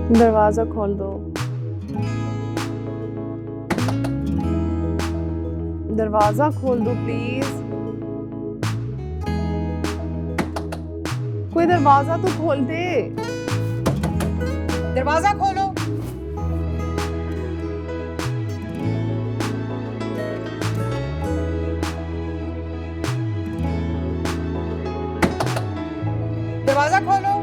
दरवाजा खोल दो। दरवाजा खोल दो प्लीज। कोई दरवाजा तो खोल दे। दरवाजा खोलो। दरवाजा खोलो।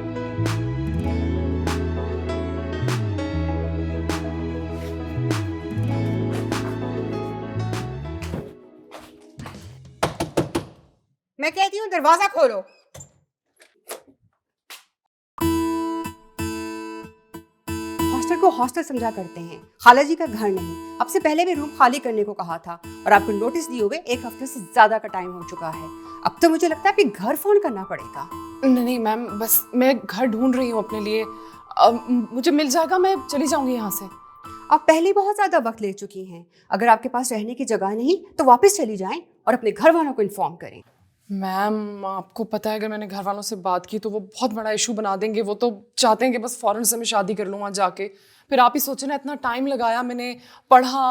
मैं कहती हूँ दरवाजा खोलो। हॉस्टल को हॉस्टल समझा करते हैं, खाला जी का घर नहीं। आपसे पहले भी रूम खाली करने को कहा था और आपको नोटिस दिए हुए 1 हफ्ते से ज्यादा का टाइम हो चुका है। अब तो मुझे लगता है कि घर फोन करना पड़ेगा। नहीं मैम, बस मैं घर ढूंढ रही हूँ अपने लिए। मुझे मिल जाएगा, मैं चली जाऊंगी यहाँ से। आप पहले ही बहुत ज्यादा वक्त ले चुकी हैं। अगर आपके पास रहने की जगह नहीं तो वापस चली जाएं और अपने घर वालों को इन्फॉर्म करें। मैम, आपको पता है अगर मैंने घर वालों से बात की तो वो बहुत बड़ा इशू बना देंगे। वो तो चाहते हैं कि बस फौरन से मैं शादी कर लूँ वहाँ जाके। फिर आप ही सोचें ना, इतना टाइम लगाया मैंने, पढ़ा,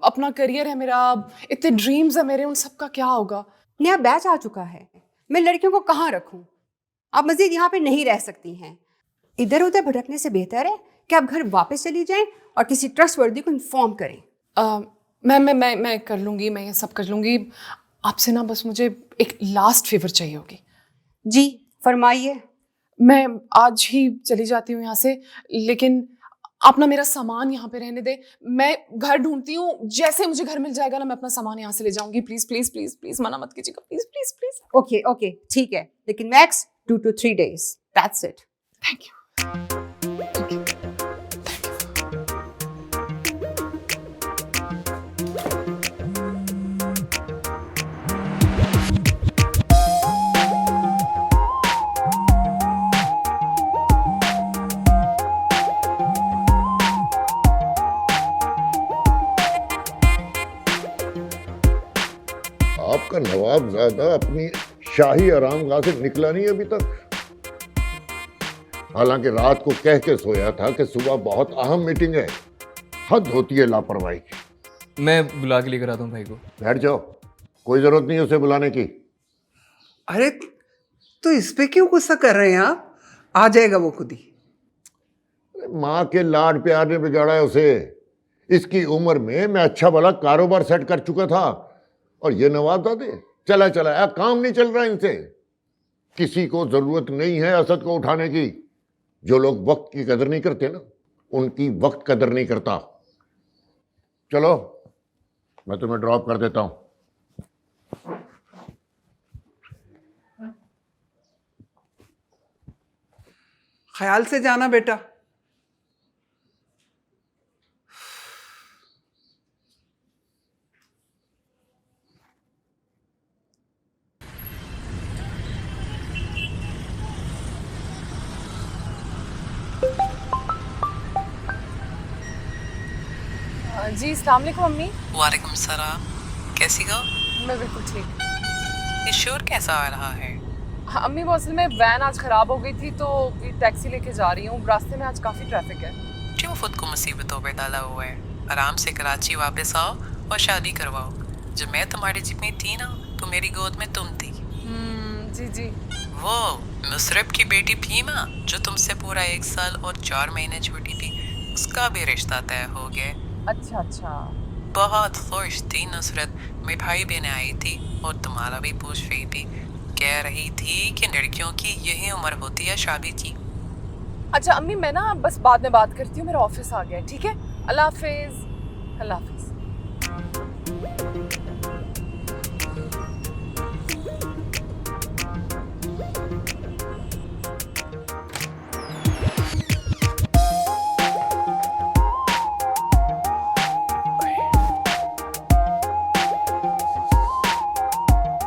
अपना करियर है मेरा, इतने ड्रीम्स है मेरे, उन सब का क्या होगा? नया बैच आ चुका है, मैं लड़कियों को कहाँ रखूं? आप मजीद यहाँ पे नहीं रह सकती हैं। इधर उधर भटकने से बेहतर है कि आप घर वापस चली जाएं और किसी ट्रस्टवर्दी को इन्फॉर्म करें। मैं कर लूँगी, मैं ये सब कर लूँगी। आपसे ना बस मुझे एक लास्ट फेवर चाहिए होगी। जी फरमाइए। मैं आज ही चली जाती हूँ यहाँ से, लेकिन आप ना मेरा सामान यहाँ पे रहने दे। मैं घर ढूंढती हूँ, जैसे मुझे घर मिल जाएगा ना मैं अपना सामान यहाँ से ले जाऊंगी। प्लीज प्लीज प्लीज प्लीज मना मत कीजिएगा, please please please. Okay okay ठीक है, लेकिन max 2 to 3 days, that's it. Thank you. आपका नवाबजादा अपनी शाही आरामगाह से निकला नहीं अभी तक। हालांकि रात को कह के सोया था कि सुबह बहुत अहम मीटिंग है। हद होती है लापरवाही की। मैं बुला के लेकर आता हूँ भाई को। बैठ जाओ, कोई जरूरत नहीं है उसे बुलाने की। अरे तो इस पे क्यों गुस्सा कर रहे हैं आप? आ जाएगा वो खुद ही। माँ के लाड प्यार ने बिगाड़ा है उसे। इसकी उम्र में मैं अच्छा भला कारोबार सेट कर चुका था और ये नवाबजादे चला चला काम नहीं चल रहा इनसे। किसी को जरूरत नहीं है असद को उठाने की। जो लोग वक्त की कदर नहीं करते ना, उनकी वक्त कदर नहीं करता। चलो मैं तुम्हें ड्रॉप कर देता हूं। ख्याल से जाना बेटा। जी अस्सलाम वालेकुम अम्मी। वालेकुम सलाम। कैसी हो? मैं बिल्कुल ठीक। ये शोर कैसा आ रहा है? हाँ अम्मी, वो असल में वैन आज खराब हो गई थी तो टैक्सी लेके जा रही हूँ। रास्ते में आज काफ़ी ट्रैफिक है। क्यों खुद को मुसीबतों पे डाला हुआ है? आराम से कराची वापस आओ और शादी करवाओ। जब मैं तुम्हारी जिप में थी ना तो मेरी गोद में तुम थी। जी जी। वो मुशरफ की बेटी भीमा जो तुमसे पूरा 1 साल और 4 महीने छोटी थी, उसका भी रिश्ता तय हो गया। अच्छा अच्छा। बहुत खुश थी नुसरत। मिठाई देने आई थी और तुम्हारा भी पूछ रही थी। कह रही थी कि लड़कियों की यही उम्र होती है शादी की। अच्छा अम्मी, मैं ना बस बाद में बात करती हूँ, मेरा ऑफिस आ गया है। ठीक है, अल्लाह हाफिज। अल्लाह हाफिज।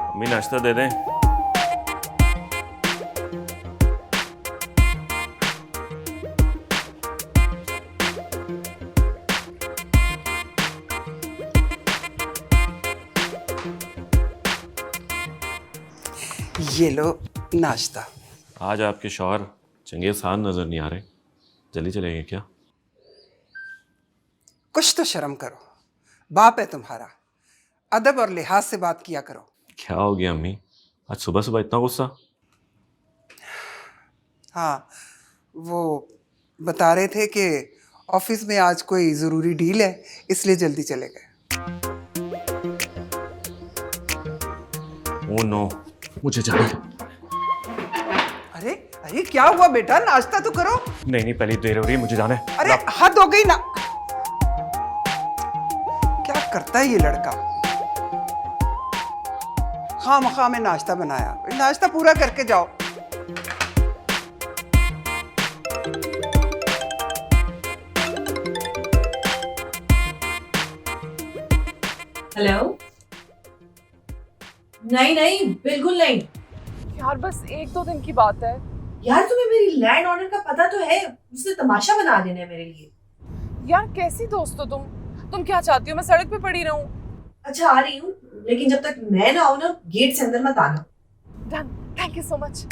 अम्मी नाश्ता दे दें। ये लो नाश्ता। आज आपके शौहर चंगेज खान नजर नहीं आ रहे। जल्दी चलेंगे क्या? कुछ तो शर्म करो, बाप है तुम्हारा, अदब और लिहाज से बात किया करो। क्या हो गया अम्मी, आज सुबह सुबह इतना गुस्सा? हाँ, वो बता रहे थे कि ऑफिस में आज कोई ज़रूरी डील है, इसलिए जल्दी चले गए। ओह नो, मुझे जाना है। अरे अरे क्या हुआ बेटा, नाश्ता तो करो। नहीं नहीं, पहले देर हो रही है, मुझे जाना है। अरे हद हो गई ना, क्या करता है ये लड़का। खामखा में नाश्ता बनाया, नाश्ता पूरा करके जाओ। हेलो। नहीं नहीं, बिल्कुल नहीं। यार बस 1-2 दिन की बात है। यार तुम्हें मेरी लैंड ऑनर का पता तो है, उसने तमाशा बना देना है मेरे लिए। यार कैसी दोस्त हो तुम क्या चाहती हो मैं सड़क पे पड़ी रहूं? अच्छा आ रही हूँ, लेकिन जब तक मैं ना आऊँ ना, गेट से अंदर मत आना। Done, thank you so much.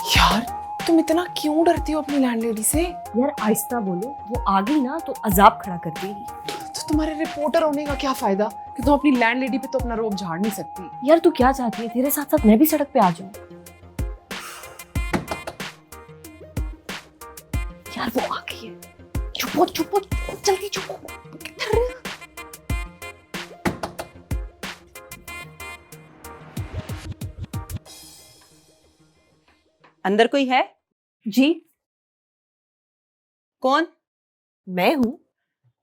यार तुम इतना क्यों डरती हो अपनी लैंडलेडी से? यार आहिस्ता बोलो, वो आ गई ना तो अजाब खड़ा कर देगी। तो तुम्हारे रिपोर्टर होने का क्या फायदा कि तुम अपनी लैंडलेडी पे तो अपना रोब झाड़ नहीं सकती? यार तू क्या चाहती है, तेरे साथ साथ मैं भी सड़क पे आ जाऊं? यार वो आ गई है, चुप हो जल्दी चुप हो। अंदर कोई है? जी कौन? मैं हूँ।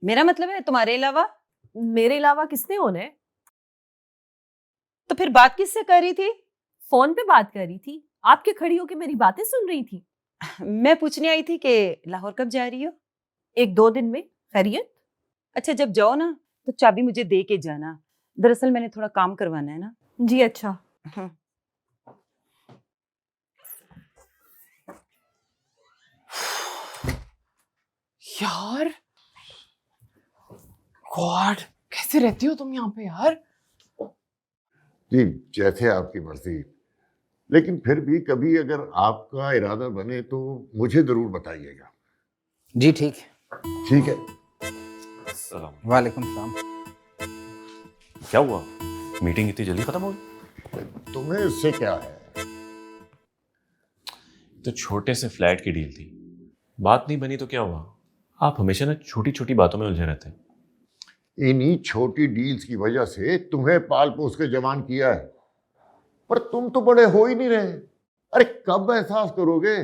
मेरा मतलब है तुम्हारे अलावा। मेरे अलावा किसने होना है? तो फिर बात किससे कर रही थी? फोन पे बात कर रही थी, आपके खड़ी होके मेरी बातें सुन रही थी। मैं पूछने आई थी कि लाहौर कब जा रही हो? 1-2 दिन में। खैरियत? अच्छा जब जाओ ना तो चाबी मुझे दे के जाना, दरअसल मैंने थोड़ा काम करवाना है ना। जी अच्छा। यार गॉड, कैसे रहती हो तुम यहाँ पे यार? जी जैसे आपकी मर्जी, लेकिन फिर भी कभी अगर आपका इरादा बने तो मुझे जरूर बताइएगा। जी ठीक है। ठीक है। सलाम। वालेकुम सलाम। क्या हुआ, मीटिंग इतनी जल्दी खत्म हो गई? तुम्हें इससे क्या है? तो छोटे से फ्लैट की डील थी, बात नहीं बनी तो क्या हुआ? आप हमेशा ना छोटी छोटी बातों में उलझे रहते हैं। इन्हीं छोटी डील्स की वजह से तुम्हें पाल पोस के जवान किया है, पर तुम तो बड़े हो ही नहीं रहे। अरे कब एहसास करोगे?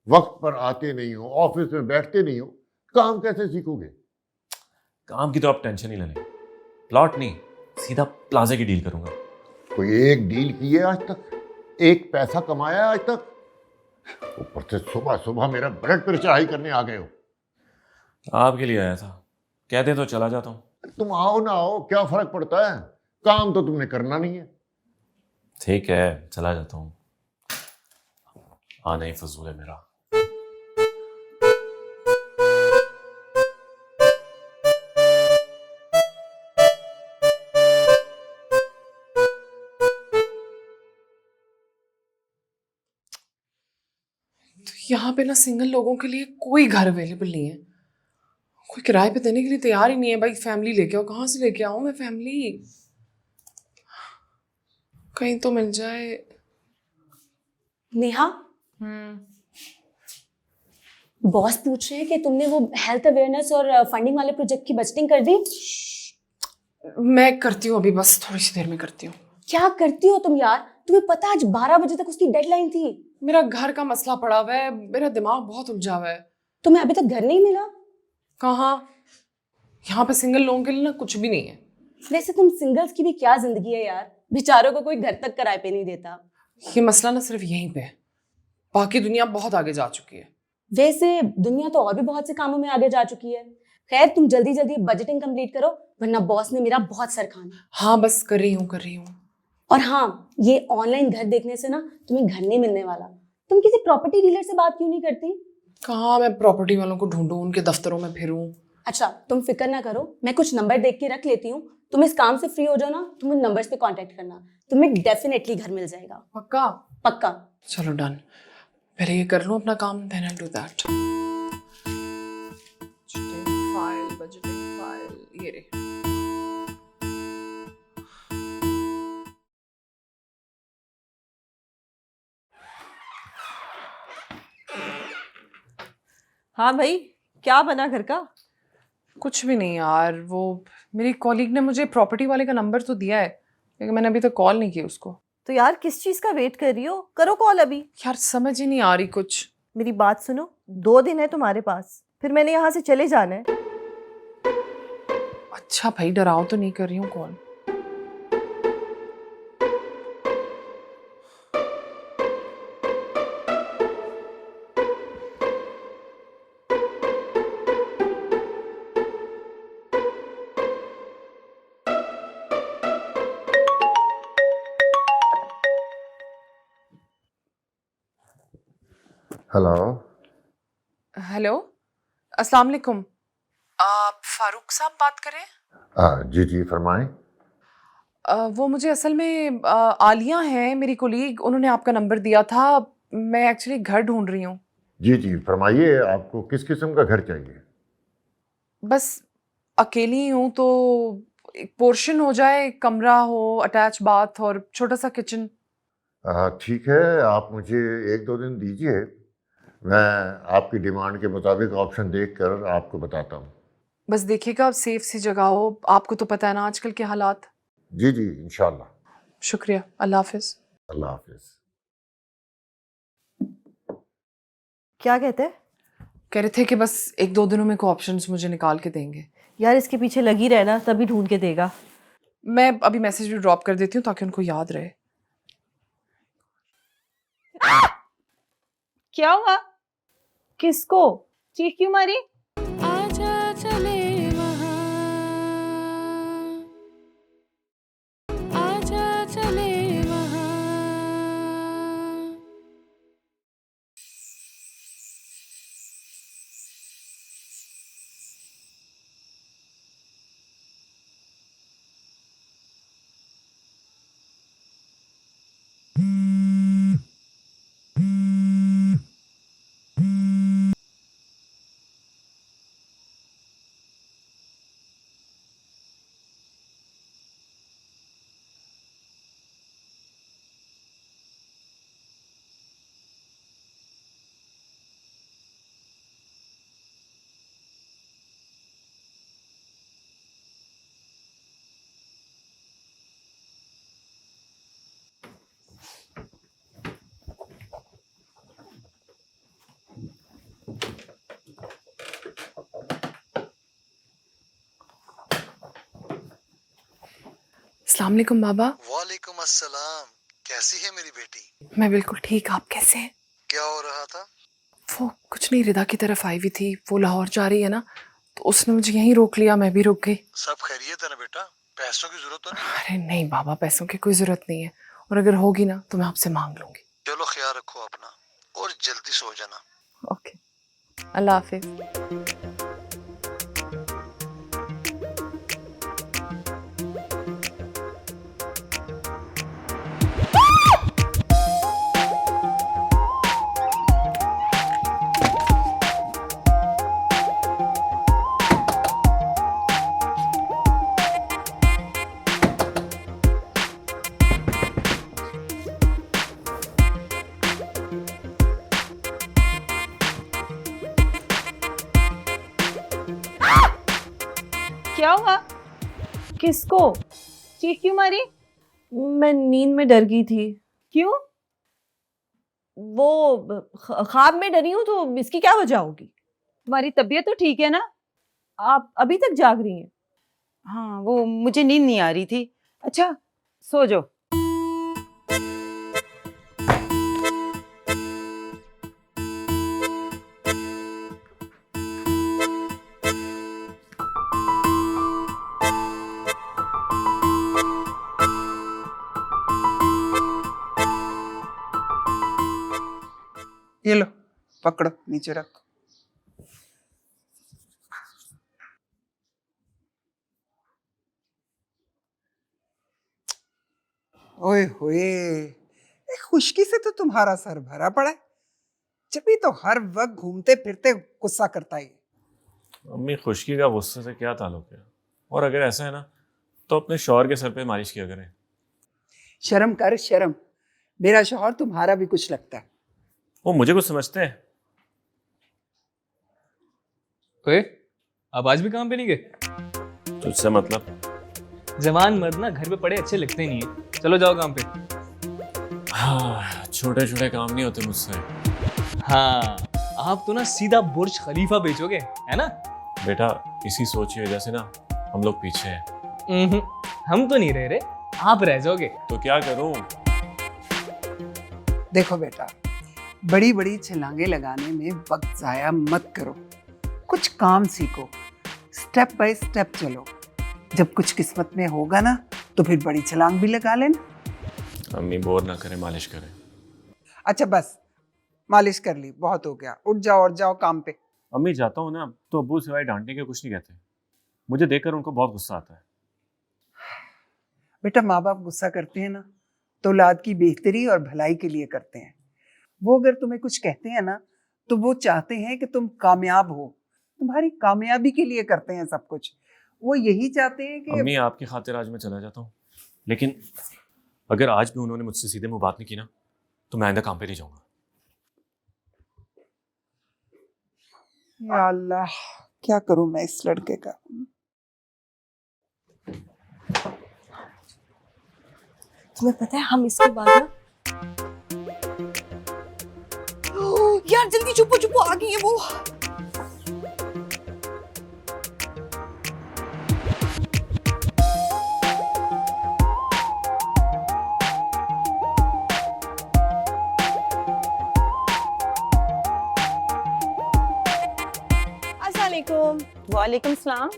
वक्त पर आते नहीं हो, ऑफिस में बैठते नहीं हो, काम कैसे सीखोगे? काम की तो आप टेंशन ही ले लें, प्लॉट नहीं सीधा प्लाजा की डील करूंगा। कोई एक डील की है आज तक? एक पैसा कमाया है आज तक? ऊपर से सुबह सुबह मेरा ब्लड प्रेशर हाई करने आ गए हो। आपके लिए आया था, कहते तो चला जाता हूँ। तुम आओ ना आओ क्या फर्क पड़ता है, काम तो तुमने करना नहीं है। ठीक है चला जाता हूँ, आना ही फजूल है मेरा। यहाँ पे ना सिंगल लोगों के लिए कोई घर अवेलेबल नहीं है, कोई किराए पे देने के लिए तैयार ही नहीं है। भाई फैमिली लेके आओ, कहाँ से लेके आऊँ मैं फैमिली? कहीं तो मिल जाए। नेहा, बॉस पूछ रहे हैं कि तुमने वो हेल्थ अवेयरनेस और फंडिंग वाले प्रोजेक्ट की बजटिंग कर दी? मैं करती हूँ अभी, बस थोड़ी सी देर में करती हूँ। क्या करती हो तुम यार? तुम्हें पता आज 12 बजे तक उसकी डेडलाइन थी। मेरा घर का मसला पड़ा हुआ है, मेरा दिमाग बहुत उलझा हुआ है। तुम्हें अभी तक घर नहीं मिला? कहाँ? यहाँ पे सिंगल लोगों के लिए ना कुछ भी नहीं है। वैसे तुम सिंगल्स की भी क्या जिंदगी है यार, बेचारों को कोई घर तक किराए पे नहीं देता। ये मसला ना सिर्फ यहीं पे है, बाकी दुनिया बहुत आगे जा चुकी है। वैसे दुनिया तो और भी बहुत से कामों में आगे जा चुकी है। खैर तुम जल्दी जल्दी बजटिंग कंप्लीट करो, वरना बॉस ने मेरा बहुत सर खाना। हाँ बस कर रही हूँ। और हाँ, ये ऑनलाइन घर देखने से ना तुम्हें घर नहीं मिलने वाला। तुम किसी प्रॉपर्टी डीलर से बात क्यों नहीं करती? कहाँ मैं प्रॉपर्टी वालों को ढूंढूं, उनके दफ्तरों में फिरूं? अच्छा तुम फिक्र ना करो, मैं कुछ नंबर देख के रख लेती हूँ। तुम इस काम से फ्री हो जाओ ना, तुम उन नंबर्स पे कांटेक्ट करना, तुम्हें डेफिनेटली घर मिल जाएगा। पक्का? पक्का। चलो डन, पहले ये कर लूं अपना काम, then I do that. Budgeting file ये रही। हाँ भाई, क्या बना घर का? कुछ भी नहीं यार, वो मेरी कॉलीग ने मुझे प्रॉपर्टी वाले का नंबर तो दिया है, लेकिन मैंने अभी तक कॉल नहीं की उसको। तो यार किस चीज का वेट कर रही हो? करो कॉल अभी। यार समझ ही नहीं आ रही कुछ। मेरी बात सुनो, 2 दिन है तुम्हारे पास, फिर मैंने यहाँ से चले जाना है। अच्छा भाई, डराओ तो नहीं कर रही हूँ कॉल। हेलो। हेलो, अस्सलाम वालेकुम। आप फारूक साहब बात कर रहे हैं? जी जी फरमाएं। वो मुझे असल में आलिया हैं मेरी कोलीग, उन्होंने आपका नंबर दिया था। मैं एक्चुअली घर ढूंढ रही हूँ। जी जी फरमाइए, आपको किस किस्म का घर चाहिए? बस अकेली ही हूँ तो एक पोर्शन हो जाए, कमरा हो, अटैच बाथ और छोटा सा किचन। ठीक है, आप मुझे 1-2 दिन दीजिए, मैं आपकी डिमांड के मुताबिक ऑप्शन देखकर आपको बताता हूँ। बस देखिएगा सेफ सी जगह हो, आपको तो पता है ना आजकल के हालात। जी जी इंशाल्लाह। शुक्रिया, अल्लाह हाफिज। अल्लाह हाफिज। क्या कहते हैं? कह रहे थे कि बस 1-2 दिनों में को ऑप्शंस मुझे निकाल के देंगे। यार इसके पीछे लगी रहना, तभी ढूंढ के देगा। मैं अभी मैसेज भी ड्रॉप कर देती हूँ ताकि उनको याद रहे। क्या हुआ? किसको चीख क्यों मारी? आजा चले वहाँ, आजा चले वहाँ। अस्सलाम वालेकुम बाबा। वालेकुम अस्सलाम। कैसी है मेरी बेटी? मैं बिल्कुल ठीक, आप कैसे हैं? क्या हो रहा था? वो कुछ नहीं, रिदा की तरफ आई हुई थी, वो लाहौर जा रही है ना, तो उसने मुझे यहीं रोक लिया, मैं भी रुक गई। सब खैरियत है ना बेटा? पैसों की जरूरत तो नहीं? अरे नहीं बाबा, पैसों की कोई जरूरत नहीं है, और अगर होगी ना तो मैं आपसे मांग लूंगी। चलो ख्याल रखो अपना और जल्दी सो जाना। ओके, अल्लाह हाफिज। क्या हुआ? किसको चीख क्यों मारी? मैं नींद में डर गई थी। क्यों? वो ख्वाब में डरी हूँ, तो इसकी क्या वजह होगी? तुम्हारी तबीयत तो ठीक है ना? आप अभी तक जाग रही हैं? हाँ, वो मुझे नींद नहीं आ रही थी। अच्छा, सो जाओ। ये लो, पकड़ो, नीचे रखो। ओए होए, एक खुशकी से तो तुम्हारा सर भरा पड़ा है। जब भी तो हर वक्त घूमते फिरते गुस्सा करता है। अम्मी, खुशकी का गुस्से से क्या ताल्लुक है? और अगर ऐसा है ना तो अपने शौहर के सर पे मालिश किया करें। शर्म कर शर्म, मेरा शौहर तुम्हारा भी कुछ लगता है। वो मुझे कुछ समझते हैं? ओए, आप आज भी काम पे नहीं गए? तुझसे मतलब? जवान मर्द ना घर पे पड़े अच्छे लगते नहीं है। चलो जाओ काम पे। हाँ, छोटे छोटे काम नहीं होते मुझसे। हाँ, आप तो ना सीधा बुर्ज खलीफा बेचोगे, है ना? बेटा, इसी सोच की वजह से ना हम लोग पीछे हैं। हम तो नहीं रह रहे, आप रह जाओगे। तो क्या करूं? देखो बेटा, बड़ी बड़ी छलांगे लगाने में वक्त जाया मत करो। कुछ काम सीखो, स्टेप बाय स्टेप चलो। जब कुछ किस्मत में होगा ना तो फिर बड़ी छलांग भी लगा लेना। अम्मी, बोर ना करें, मालिश करें। अच्छा बस, मालिश कर ली, बहुत हो गया। उठ जाओ और जाओ काम पे। अम्मी, जाता हूँ ना तो अब्बू सिवाय डांटने के कुछ नहीं कहते। मुझे देखकर उनको बहुत गुस्सा आता है। बेटा, माँ बाप गुस्सा करते हैं ना तो औलाद की बेहतरी और भलाई के लिए करते हैं। वो अगर तुम्हें कुछ कहते हैं ना तो वो चाहते हैं कि तुम कामयाब हो, तुम्हारी कामयाबी के लिए करते हैं सब कुछ। वो यही चाहते हैं कि अम्मी, आपकी खातिर आज मैं चला जाता हूँ, लेकिन अगर आज भी उन्होंने मुझसे सीधे मुंह बात नहीं की ना तो मैं आइंदा काम पे नहीं जाऊंगा। या अल्लाह, क्या करूं मैं इस लड़के का। तुम्हें पता है हम इसके बाद ना यार जल्दी चुपो चुपो, आ गई है वो। वालेकुम सलाम।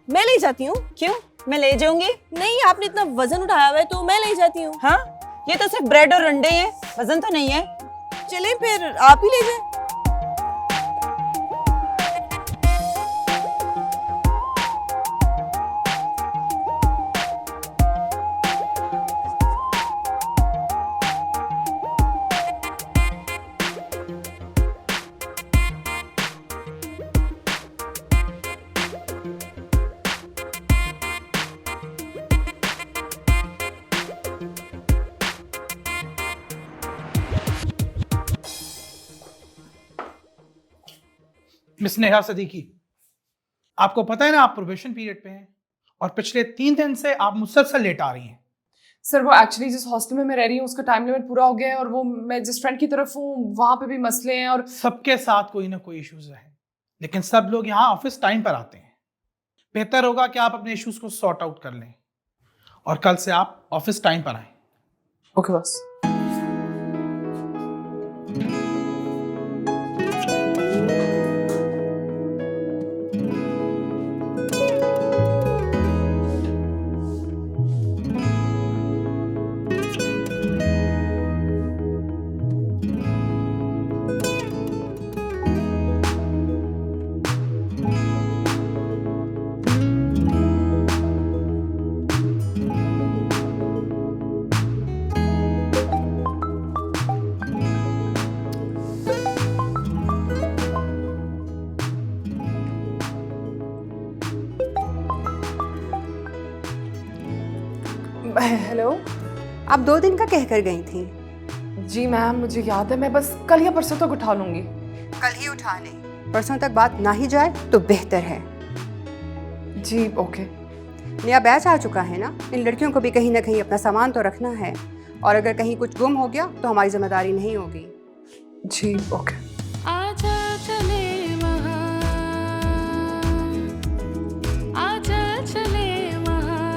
मैं ले जाती हूँ। क्यों? मैं ले जाऊंगी? नहीं, आपने इतना वजन उठाया हुआ है तो मैं ले जाती हूँ। हाँ, ये तो सिर्फ ब्रेड और अंडे हैं, वजन तो नहीं है। चलें फिर आप ही ले जाएं। मिस नेहा सदीकी, आपको पता है ना आप प्रोबेशन पीरियड पे हैं और पिछले 3 दिन से आप मुसलसल लेट आ रही हैं। सर, वो एक्चुअली जिस हॉस्टल में मैं रह रही हूँ उसका टाइम लिमिट पूरा हो गया है और वो मैं जिस फ्रेंड की तरफ हूँ वहाँ पे भी मसले हैं और सबके साथ कोई ना कोई इश्यूज हैं, लेकिन सब लोग यहाँ ऑफिस टाइम पर आते हैं। बेहतर होगा कि आप अपने इश्यूज को सॉर्ट आउट कर लें और कल से आप ऑफिस टाइम पर आएं। ओके बस। हेलो। आप 2 दिन का कह कर गई थी। जी मैम, मुझे याद है, मैं बस कल या परसों तक उठा लूंगी। कल ही उठा लें, परसों तक बात ना ही जाए तो बेहतर है। जी ओके। नया बैच आ चुका है ना, इन लड़कियों को भी कहीं ना कहीं अपना सामान तो रखना है और अगर कहीं कुछ गुम हो गया तो हमारी जिम्मेदारी नहीं होगी। जी ओके। आजा चले वहाँ, आजा चले वहाँ,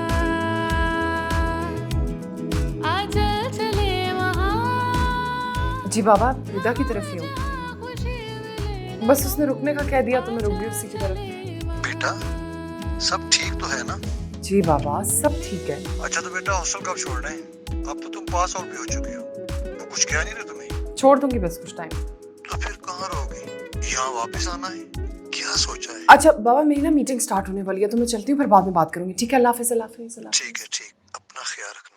आजा चले वहाँ। जी बाबा, रिदा की तरफ ही हूँ। बस उसने रुकने का कह दिया तो मैं रुक गई उसी की तरफ। बेटा, सब ठीक तो है ना? जी बाबा, सब ठीक है। अच्छा तो बेटा, हॉस्टल कब छोड़ना है? अब तो तुम पास आउट भी हो चुकी हो, वो कुछ कह नहीं रहे तुम्हें? छोड़ दूंगी बस कुछ टाइम। तो फिर कहाँ रहोगी? यहाँ वापस आना है? क्या सोचा है? अच्छा बाबा, मेरी ना मीटिंग स्टार्ट होने वाली है तो मैं चलती हूँ, फिर बाद में बात करूंगी। ठीक है, अल्लाह हाफिज़। अल्लाह हाफिज़। ठीक है, ठीक। अपना ख्याल रखना।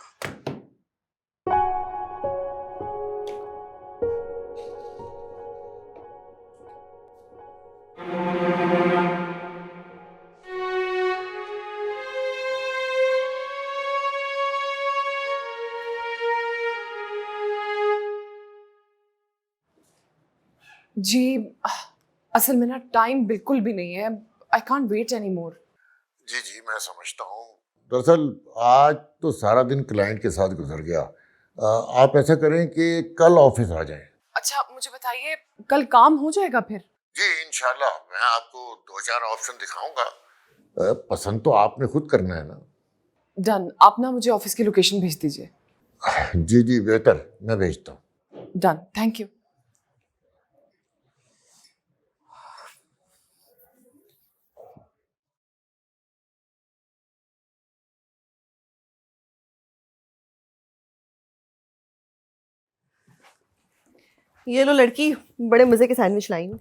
जी असल में ना टाइम बिल्कुल भी नहीं है, I can't wait any more. जी जी मैं समझता हूँ। दरअसल आज तो सारा दिन क्लाइंट के साथ गुजर गया। आप ऐसा करें कि कल ऑफिस आ जाएं। अच्छा मुझे बताइए कल काम हो जाएगा फिर? जी इंशाल्लाह, मैं आपको 2-4 ऑप्शन दिखाऊंगा। पसंद तो आपने खुद करना है ना। डन, आप ना मुझे ऑफिस की लोकेशन भेज दीजिए। जी जी बेहतर, मैं भेजता हूँ। Done, thank you. ये लो लड़की, बड़े मजे के सैंडविच लाई हूँ।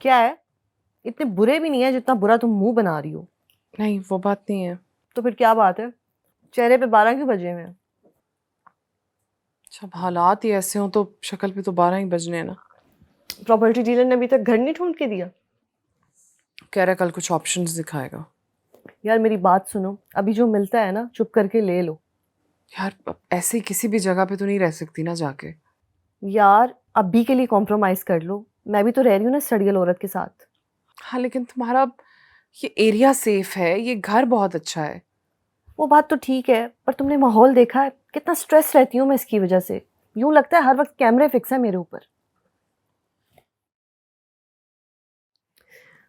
क्या है? इतने बुरे भी नहीं है जितना बुरा तुम मुंह बना रही हो। नहीं वो बात नहीं है। तो फिर क्या बात है? चेहरे पे 12 क्यों बजे हुए हैं? जब हालात ही ऐसे हों तो शक्ल पे तो 12 ही बजने हैं ना। प्रॉपर्टी डीलर ने अभी तक घर नहीं ढूंढ के दिया? कह रहा कल कुछ ऑप्शंस दिखाएगा। यार मेरी बात सुनो, अभी जो मिलता है ना चुप करके ले लो। यार अब ऐसे ही किसी भी जगह पे तो नहीं रह सकती ना जाके। यार अभी के लिए कॉम्प्रोमाइज कर लो, मैं भी तो रह रही हूँ ना सड़ियल औरत के साथ। हाँ लेकिन तुम्हारा ये एरिया सेफ है, ये घर बहुत अच्छा है। वो बात तो ठीक है, पर तुमने माहौल देखा है? कितना स्ट्रेस रहती हूँ मैं इसकी वजह से। यूं लगता है हर वक्त कैमरे फिक्स है मेरे ऊपर।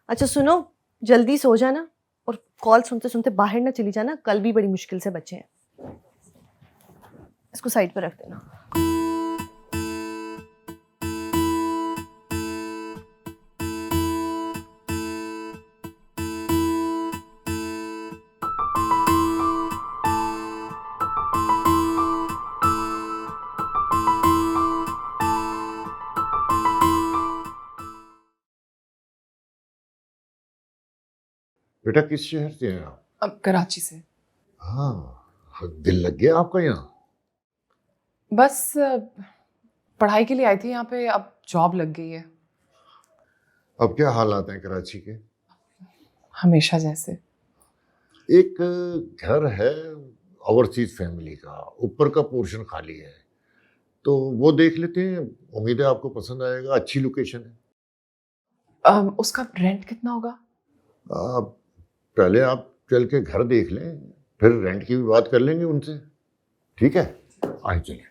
अच्छा सुनो, जल्दी सो जाना और कॉल सुनते सुनते बाहर ना चली जाना, कल भी बड़ी मुश्किल से बचे हैं। इसको साइड पर रख देना। बेटा किस शहर से हैं आप? अब कराची से। हाँ, दिल लग गया आपका यहाँ? बस पढ़ाई के लिए आई थी यहाँ पे, अब जॉब लग गई है। अब क्या हालात हैं कराची के? हमेशा जैसे। एक घर है ओवरसीज फैमिली का, ऊपर का पोर्शन खाली है, तो वो देख लेते हैं। उम्मीद है आपको पसंद आएगा, अच्छी लोकेशन है। उसका रेंट कितना होगा? पहले आप चल के घर देख लें, फिर रेंट की भी बात कर लेंगे उनसे। ठीक है, आइए चलिए।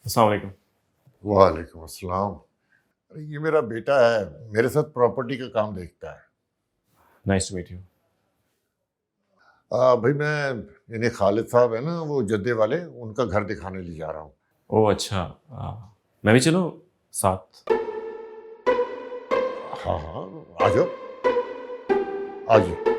अस्सलाम वालेकुम। वालेकुम अस्सलाम। अरे ये मेरा बेटा है, मेरे साथ प्रॉपर्टी का काम देखता है। Nice to meet you. भाई मैं इन्हें खालिद साहब है ना, वो जद्दे वाले, उनका घर दिखाने ले जा रहा हूँ। ओह अच्छा, मैं भी चलूँ साथ? हाँ हाँ आ जाओ, आ जाओ।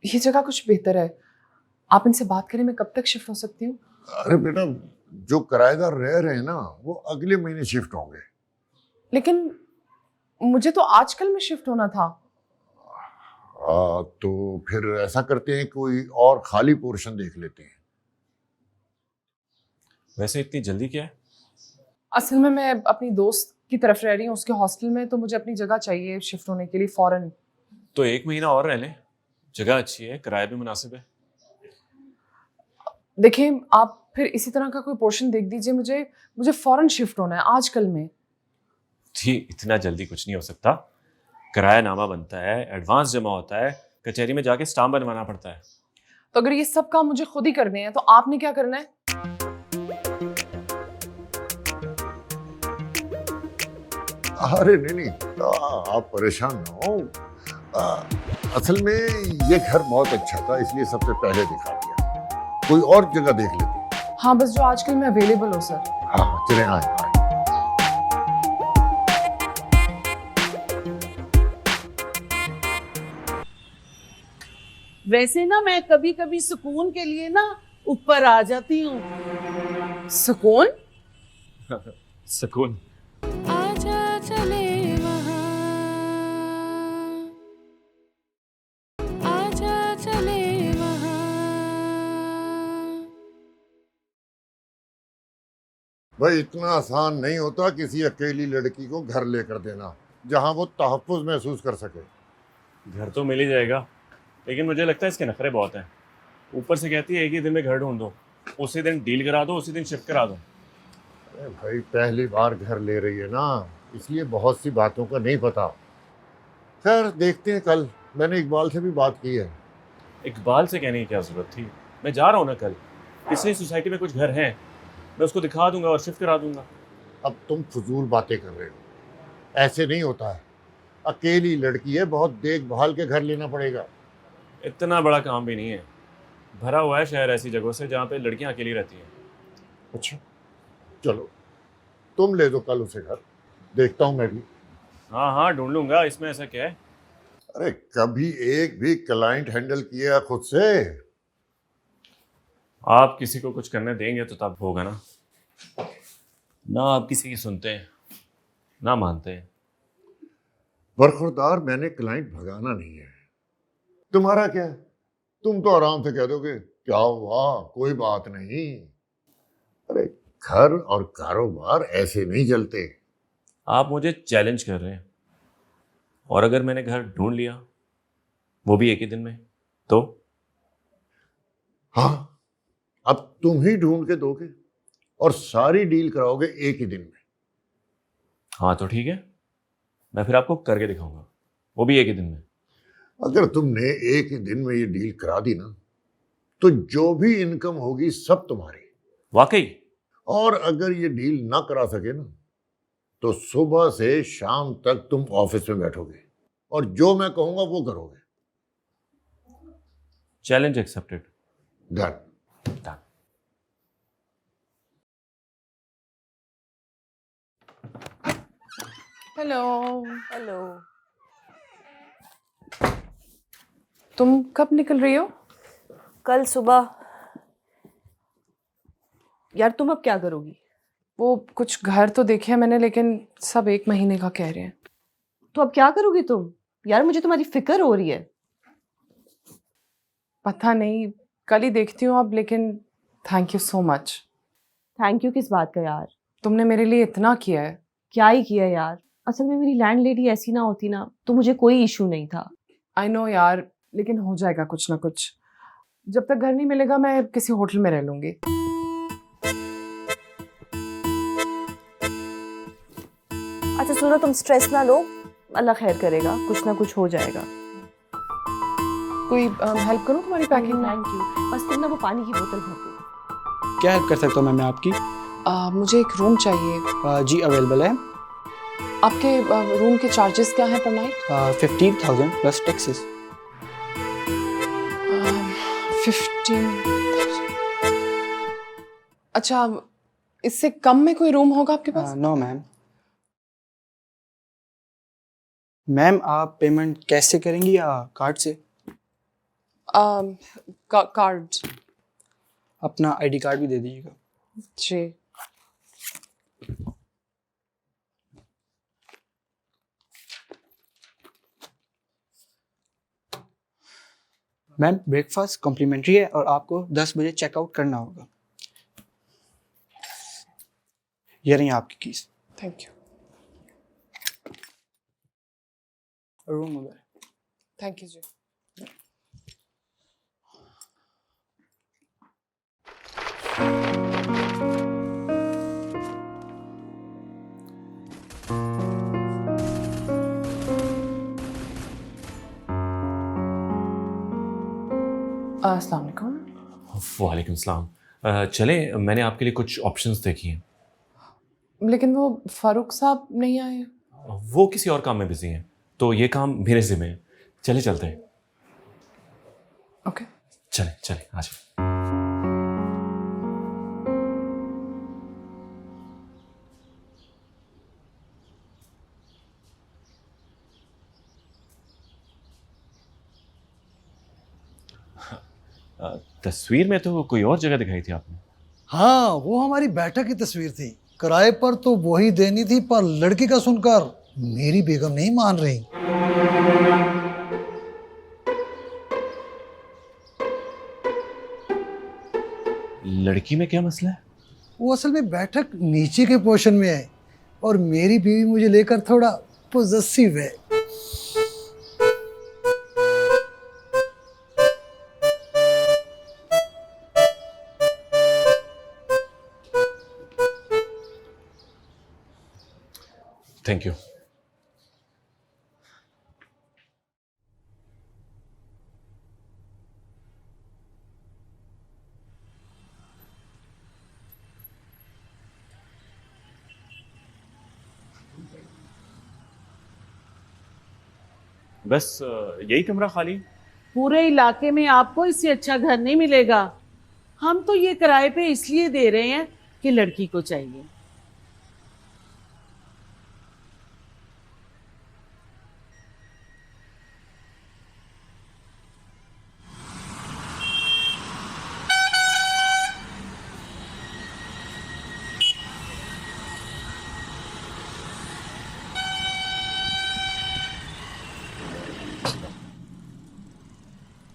ये जगह कुछ बेहतर है, आप इनसे बात करें। मैं कब तक शिफ्ट हो सकती हूँ? अरे बेटा, जो किराएदार रह रहे हैं ना, वो अगले महीने शिफ्ट होंगे। लेकिन मुझे तो आजकल में शिफ्ट होना था। तो फिर ऐसा करते हैं, कोई और खाली पोर्शन देख लेते हैं। वैसे इतनी जल्दी क्या है? असल में मैं अपनी दोस्त की तरफ रह रही हूँ, उसके हॉस्टल में, तो मुझे अपनी जगह चाहिए शिफ्ट होने के लिए फौरन। तो 1 महीना और रह लें, जगह अच्छी है, किराया भी मुनासिब है। देखिए आप फिर इसी तरह का कोई पोर्शन देख दीजिए, मुझे फौरन शिफ्ट होना है आजकल में। जी इतना जल्दी कुछ नहीं हो सकता। किराया नामा बनता है, एडवांस जमा होता है, कचहरी में जाके स्टाम्प बनवाना पड़ता है। तो अगर ये सब काम मुझे खुद ही करने हैं तो आपने क्या करना है? अरे नहीं, आप परेशान ना हो। असल में ये घर बहुत अच्छा था, इसलिए सबसे पहले दिखा दिया। कोई और जगह देख लेते हैं। हाँ बस जो आजकल में अवेलेबल हो सर। हाँ चले, आए आए। वैसे ना मैं कभी कभी सुकून के लिए ना ऊपर आ जाती हूँ। सुकून? सुकून? आजा चले वहाँ, आजा चले भाई इतना आसान नहीं होता किसी अकेली लड़की को घर लेकर देना जहां वो तहफ्फुज महसूस कर सके। घर तो मिल ही जाएगा, लेकिन मुझे लगता है इसके नखरे बहुत हैं। ऊपर से कहती है एक ही दिन में घर ढूंढ दो, उसी दिन डील करा दो, उसी दिन शिफ्ट करा दो। अरे भाई पहली बार घर ले रही है ना, इसलिए बहुत सी बातों का नहीं पता। खैर देखते हैं कल, मैंने इकबाल से भी बात की है। इकबाल से कहने की क्या जरूरत थी, मैं जा रहा हूँ ना कल। इसलिए सोसाइटी में कुछ घर हैं, मैं उसको दिखा दूंगा और शिफ्ट करा दूंगा। अब तुम फजूल बातें कर रहे हो, ऐसे नहीं होता है। अकेली लड़की है, बहुत देखभाल के घर लेना पड़ेगा। इतना बड़ा काम भी नहीं है, भरा हुआ है शहर ऐसी जगहों से जहाँ पे लड़कियाँ अकेली रहती हैं। अच्छा चलो तुम ले दो कल उसे घर, देखता हूँ मैं भी। हाँ हाँ ढूंढ लूंगा, इसमें ऐसा क्या है। अरे कभी एक भी क्लाइंट हैंडल किया खुद से? आप किसी को कुछ करने देंगे तो तब होगा ना। ना आप किसी की सुनते हैं ना मानते हैं। बरखुरदार, मैंने क्लाइंट भगाना नहीं है। तुम्हारा क्या है, तुम तो आराम से कह दोगे क्या हुआ, कोई बात नहीं। अरे घर और कारोबार ऐसे नहीं चलते। आप मुझे चैलेंज कर रहे हैं, और अगर मैंने घर ढूंढ लिया वो भी एक ही दिन में तो? हाँ, अब तुम ही ढूंढ के दोगे और सारी डील कराओगे एक ही दिन में। हाँ तो ठीक है, मैं फिर आपको करके दिखाऊंगा, वो भी एक ही दिन में। अगर तुमने एक ही दिन में ये डील करा दी ना, तो जो भी इनकम होगी सब तुम्हारी। वाकई? और अगर ये डील ना करा सके ना, तो सुबह से शाम तक तुम ऑफिस में बैठोगे और जो मैं कहूंगा वो करोगे। Challenge accepted. Done. Hello. Hello. तुम कब निकल रही हो? कल सुबह। यार तुम अब क्या करोगी? वो कुछ घर तो देखे हैं मैंने, लेकिन सब 1 महीने का कह रहे हैं। तो अब क्या करोगी तुम? यार मुझे तुम्हारी फिक्र हो रही है। पता नहीं, कल ही देखती हूँ अब, लेकिन thank you so much. Thank you किस बात का यार? तुमने मेरे लिए इतना किया है। क्या ही किया यार, असल में मेरी लैंडलेडी ऐसी ना होती ना तो मुझे कोई इशू नहीं था। आई नो यार, लेकिन हो जाएगा कुछ ना कुछ। जब तक घर नहीं मिलेगा मैं किसी होटल में रह लूंगी। अच्छा सुनो, तुम स्ट्रेस ना लो, अल्लाह खैर करेगा, कुछ ना कुछ हो जाएगा। कोई हेल्प करूं तुम्हारी पैकिंग में? थैंक यू, बस तुम ना वो पानी की बोतल भर दो। क्या हेल्प कर सकता हूँ मैं आपकी? मुझे एक रूम चाहिए। जी अवेलेबल है। आपके रूम के चार्जेस क्या हैं पर नाइट? 15,000 plus taxes. 15,000। अच्छा, इससे कम में कोई रूम होगा आपके पास? No ma'am. मैम आप पेमेंट कैश से करेंगी या कार्ड से? कार्ड। अपना आईडी कार्ड भी दे दीजिएगा। जी। मैम ब्रेकफास्ट कॉम्प्लीमेंट्री है और आपको 10 बजे चेकआउट करना होगा। ये रही आपकी keys. Thank you. Room number. Thank you जी। अस्सलाम वालेकुम। वालेकुम सलाम। चलें, मैंने आपके लिए कुछ ऑप्शंस देखी हैं। लेकिन वो फारूक साहब नहीं आए। वो किसी और काम में बिजी हैं, तो ये काम मेरे ज़िम्मे है। चले चलते हैं। ओके चलें चलें, आ जाओ। तस्वीर में तो कोई और जगह दिखाई थी आपने। हाँ, वो हमारी बैठक की तस्वीर थी। किराए पर तो वही देनी थी, पर लड़की का सुनकर मेरी बेगम नहीं मान रही। लड़की में क्या मसला है? वो असल में बैठक नीचे के पोर्शन में है और मेरी बीवी मुझे लेकर थोड़ा पॉजेसिव है। Thank you. बस यही कमरा खाली? पूरे इलाके में आपको इससे अच्छा घर नहीं मिलेगा। हम तो ये किराए पे इसलिए दे रहे हैं कि लड़की को चाहिए।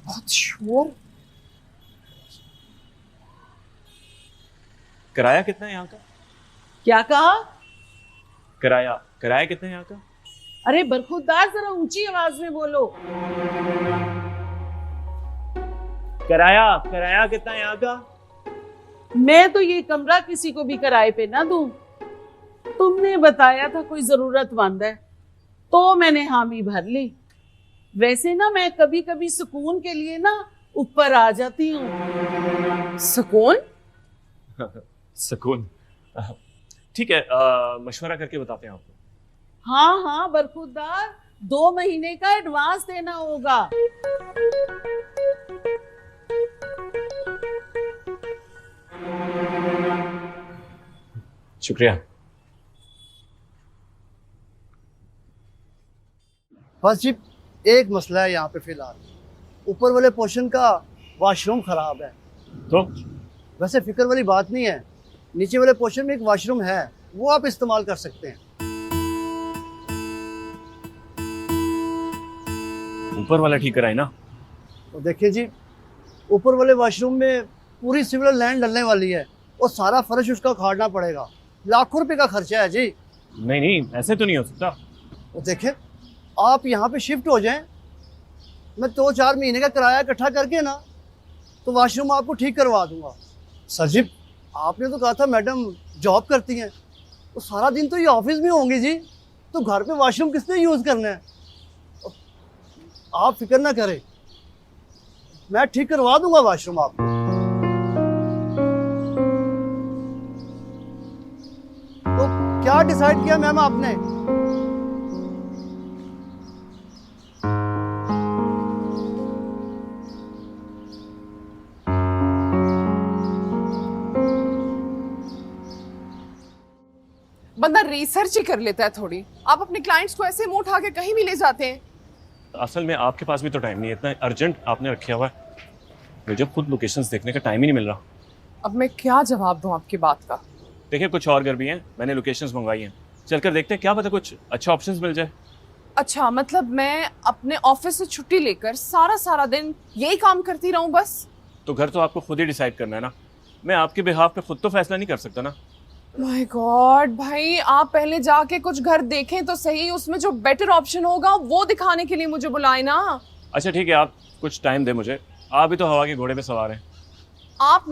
बहुत शोर। किराया कितना है यहाँ का? क्या कहा? किराया किराया कितना है यहाँ का? अरे बरखुरदार, जरा ऊंची आवाज में बोलो। किराया किराया कितना है यहाँ का? मैं तो ये कमरा किसी को भी किराए पे ना दूं। तुमने बताया था कोई जरूरतमंद है तो मैंने हामी भर ली। वैसे ना मैं कभी कभी सुकून के लिए ना ऊपर आ जाती हूँ। सुकून? सुकून? ठीक है, मशवरा करके बताते हैं आपको। हाँ हाँ बरखुरदार, 2 महीने का एडवांस देना होगा। शुक्रिया। बस जी एक मसला है यहाँ पे फिलहाल, ऊपर वाले पोर्शन का वॉशरूम खराब है। तो वैसे फिक्र वाली बात नहीं है, नीचे वाले पोर्शन में एक वॉशरूम है, वो आप इस्तेमाल कर सकते हैं। ऊपर वाला ठीक कराए ना? तो देखिए जी, ऊपर वाले वॉशरूम में पूरी सिविल लाइन डलने वाली है और सारा फर्श उसका उखाड़ना पड़ेगा। लाखों रुपए का खर्चा है जी। नहीं नहीं, ऐसे तो नहीं हो सकता। तो देखिए, आप यहाँ पे शिफ्ट हो जाएं, मैं 2-4 महीने का किराया इकट्ठा करके ना तो वॉशरूम आपको ठीक करवा दूंगा। सर जी, आपने तो कहा था मैडम जॉब करती हैं, तो सारा दिन तो ये ऑफिस में होंगी जी, तो घर पे वॉशरूम किसने यूज़ करना है? आप फिक्र ना करें, मैं ठीक करवा दूंगा वॉशरूम आपको। तो क्या डिसाइड किया मैम आपने? बंदा रिसर्च ही कर लेता है थोड़ी। आप अपने क्लाइंट्स को ऐसे मुंह उठा के कहीं भी ले जाते हैं। असल में आपके पास भी तो टाइम नहीं है, इतना अर्जेंट आपने रखा हुआ है, मुझे खुद लोकेशंस देखने का टाइम ही नहीं मिल रहा। अब मैं क्या जवाब दूं आपकी बात का? देखिए, कुछ और घर भी हैं, मैंने लोकेशंस मंगवाई हैं, चलकर देखते हैं, क्या पता कुछ अच्छा ऑप्शंस मिल जाए। अच्छा, मतलब मैं अपने ऑफिस से छुट्टी लेकर सारा दिन यही काम करती रहूं बस? तो घर तो आपको खुद ही डिसाइड करना है ना, मैं आपके बिहाफ पे खुद तो फैसला नहीं कर सकता ना। माय गॉड भाई, आप पहले जाके कुछ घर देखें तो सही, उसमें जो बेटर ऑप्शन होगा वो दिखाने के लिए मुझे बुलाए ना। अच्छा ठीक है, आप कुछ टाइम दें मुझे, आप भी तो हवा के घोड़े पे सवार हैं। आप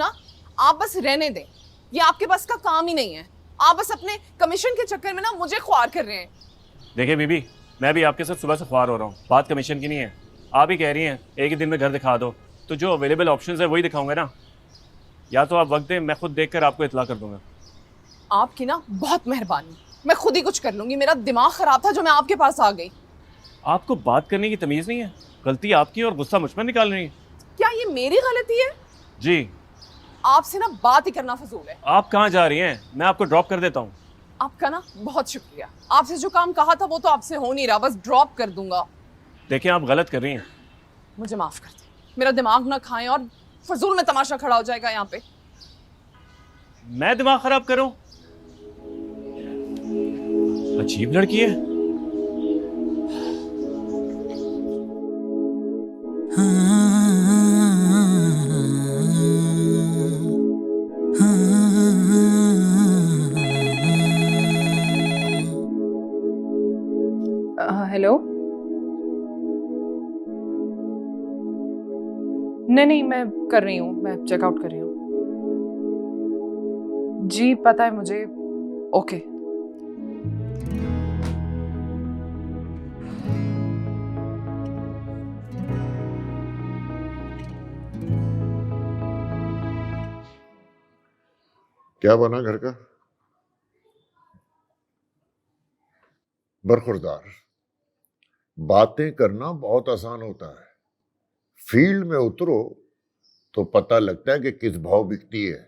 बस रहने दें, ये आपके बस का काम ही नहीं है। आप बस अपने कमीशन के चक्कर में ना मुझे ख्वार कर रहे हैं। देखिए बीबी, मैं भी आपके साथ सुबह से ख्वार हो रहा हूँ, बात कमीशन की नहीं है। आप ही कह रही हैं एक ही दिन में घर दिखा दो, तो जो अवेलेबल ऑप्शंस है वही दिखाऊंगा ना। या तो आप वक्त दें, मैं खुद देखकर आपको इतला कर दूंगा। आपकी ना बहुत मेहरबानी, मैं खुद ही कुछ कर लूंगी। मेरा दिमाग खराब था जो मैं आपके पास आ गई। आपको बात करने की तमीज़ नहीं है, गलती आपकी और गुस्सा मुझ पर निकाल रही है। क्या ये मेरी गलती है? जी। आपसे ना बात ही करना फजूल है। आप कहाँ जा रही हैं? मैं आपको ड्रॉप कर देता हूँ। आपका ना बहुत शुक्रिया। आपसे जो काम कहा था वो तो आपसे हो नहीं रहा, बस ड्रॉप कर दूंगा। देखिए, आप गलत कर रही हैं। मुझे माफ कर दें, मेरा दिमाग ना खाएं और फजूल में तमाशा खड़ा हो जाएगा यहाँ पे। मैं दिमाग खराब करूं? अजीब लड़की है। हाँ हेलो। नहीं, मैं कर रही हूँ, मैं चेकआउट कर रही हूँ। जी पता है मुझे। ओके। क्या बना घर का? बरखुरदार। बातें करना बहुत आसान होता है, फील्ड में उतरो तो पता लगता है कि किस भाव बिकती है।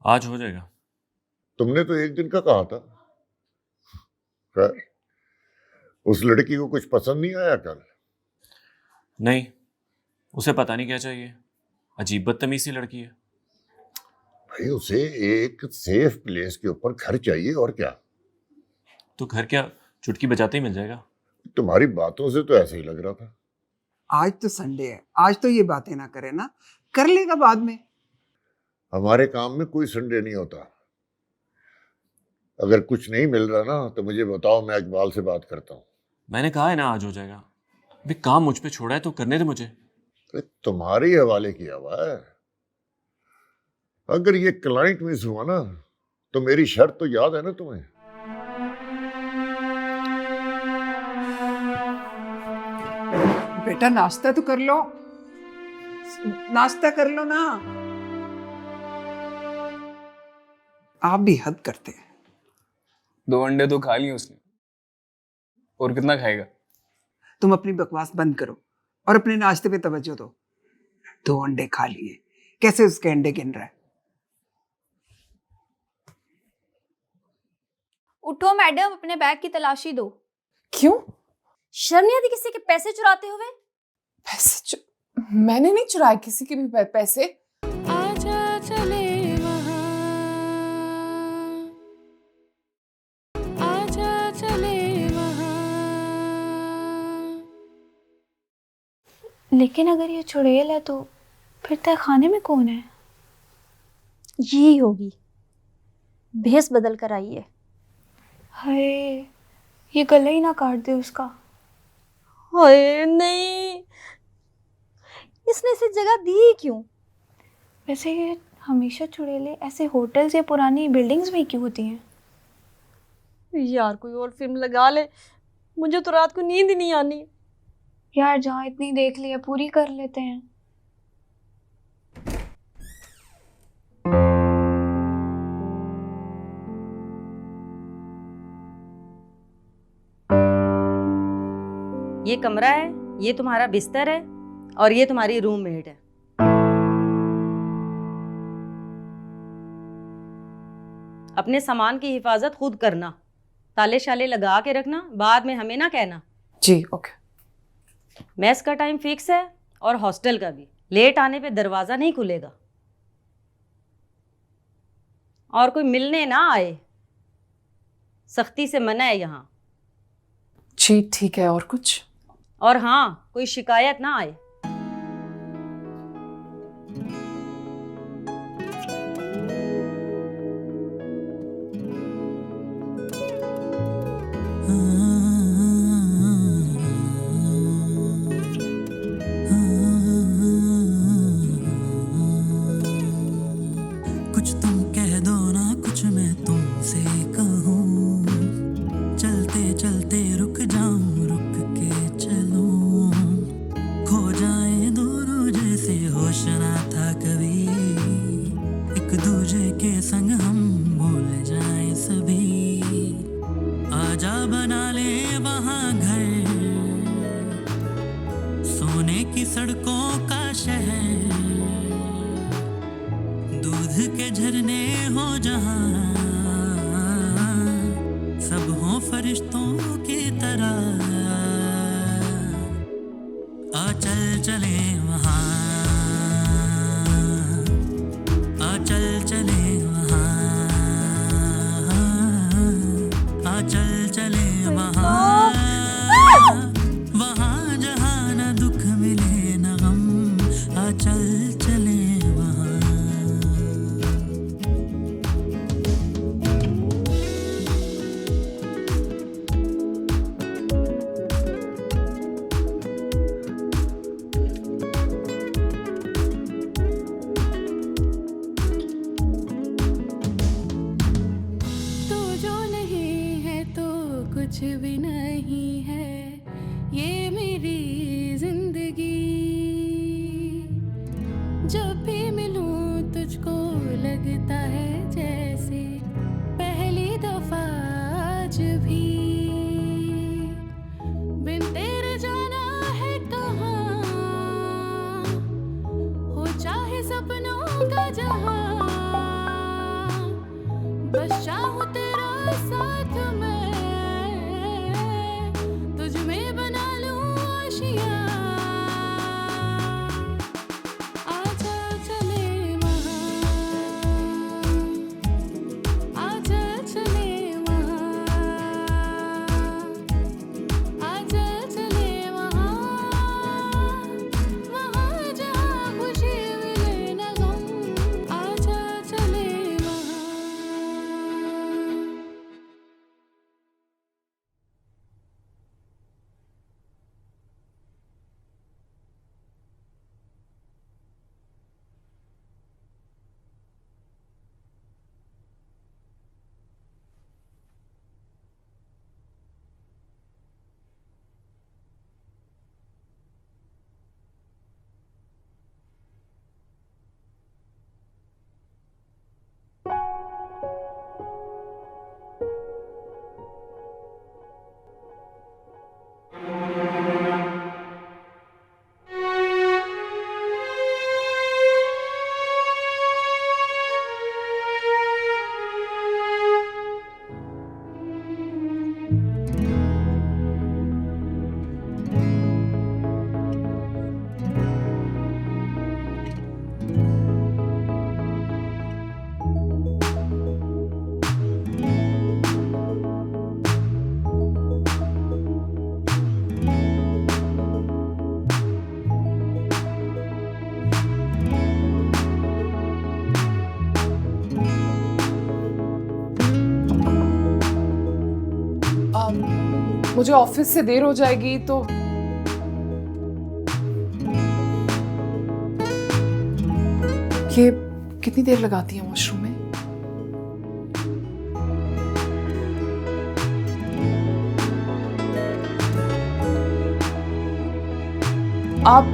आज हो जाएगा। तुमने तो एक दिन का कहा था। खैर, उस लड़की को कुछ पसंद नहीं आया कल? नहीं, उसे पता नहीं क्या चाहिए, अजीब बदतमीज सी लड़की है। भाई उसे एक सेफ प्लेस के ऊपर घर चाहिए, और क्या। तो घर क्या चुटकी बजाते ही मिल जाएगा? तुम्हारी बातों से तो ऐसे ही लग रहा था। आज तो संडे है, आज तो ये बातें ना करे ना, कर लेगा बाद में। हमारे काम में कोई संडे नहीं होता। अगर कुछ नहीं मिल रहा ना तो मुझे बताओ, मैं इकबाल से बात करता हूँ। मैंने कहा है ना आज हो जाएगा। अभी काम मुझ पे छोड़ा है तो करने दे मुझे। तुम्हारे ही हवाले किया हुआ है। अगर ये क्लाइंट मिस हुआ ना तो मेरी शर्त तो याद है ना तुम्हें? बेटा नाश्ता तो कर लो, नाश्ता कर लो ना। आप भी हद करते हैं। 2 अंडे तो खा लिए उसने, और कितना खाएगा? तुम अपनी बकवास बंद करो और अपने नाश्ते पे तवज्जो दो। 2 अंडे खा लिए, कैसे उसके अंडे गिन रहा है? उठो मैडम, अपने बैग की तलाशी दो। क्यों? शर्म नहीं आती किसी के पैसे चुराते हुए? पैसे मैंने नहीं चुराए किसी के भी पैसे। आजा चले वहाँ, आजा चले वहाँ। लेकिन अगर ये चुड़ैल है तो फिर तय खाने में कौन है? यही होगी, भेस बदल कर आई है। हाय, ये गला ही ना काट दे उसका। हाय नहीं, इसने इसे जगह दी क्यों? वैसे ये हमेशा चुड़ैलें ऐसे होटल्स या पुरानी बिल्डिंग्स में क्यों होती हैं? यार कोई और फिल्म लगा ले, मुझे तो रात को नींद ही नहीं आनी। यार जहाँ इतनी देख ली है पूरी कर लेते हैं। ये कमरा है, ये तुम्हारा बिस्तर है और ये तुम्हारी रूममेट है। अपने सामान की हिफाजत खुद करना, ताले शाले लगा के रखना, बाद में हमें ना कहना। जी ओके। मेस का टाइम फिक्स है और हॉस्टल का भी। लेट आने पे दरवाज़ा नहीं खुलेगा और कोई मिलने ना आए, सख्ती से मना है यहाँ। जी ठीक है। और कुछ? और हाँ, कोई शिकायत ना आए। कुछ तुम कह दो ना, कुछ मैं तुमसे कहूँ। चलते चलते रुक जाऊं, रुक के चलूं। खो जाए दोनों जैसे होश ना था कभी। एक दूजे के संग हम भूल जाए सभी। आजा बना ले वहाँ घर, सोने की सड़कों का शहर। दूध के झरने हो जहाँ, सब हो फरिश्तों की तरह। आ चल चले वहाँ, आ चल चले वहाँ, आ चल चले वहाँ। वहाँ जहाँ न दुख मिले न गम। आ चल चले वहाँ। सपनों का जहां, बस चाहूं तेरा साथ मैं, तुझ में बना लूं आशियां। आजा चले वहां, आजा चले वहां, आजा चले वहां, वहां जहां खुशी मिले न गम। आजा चले वहां। मुझे ऑफिस से देर हो जाएगी तो ये कितनी देर लगाती है वॉशरूम में? आप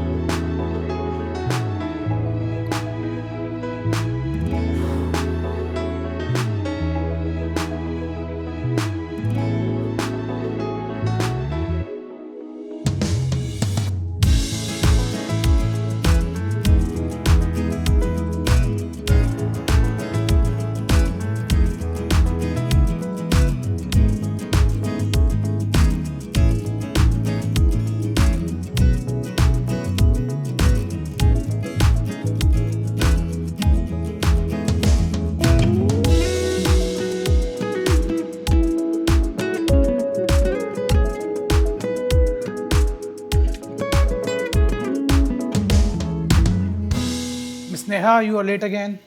Miss Neha, you are late again.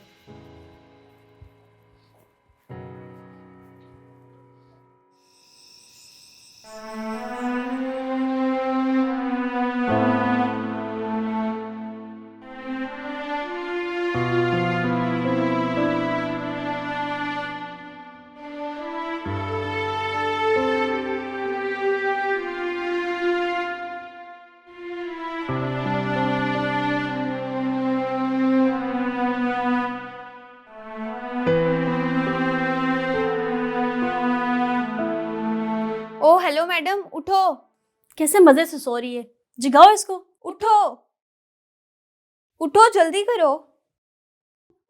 Oh hello madam, उठो। कैसे मजे से सो रही है, जगाओ इसको। उठो उठो, जल्दी करो,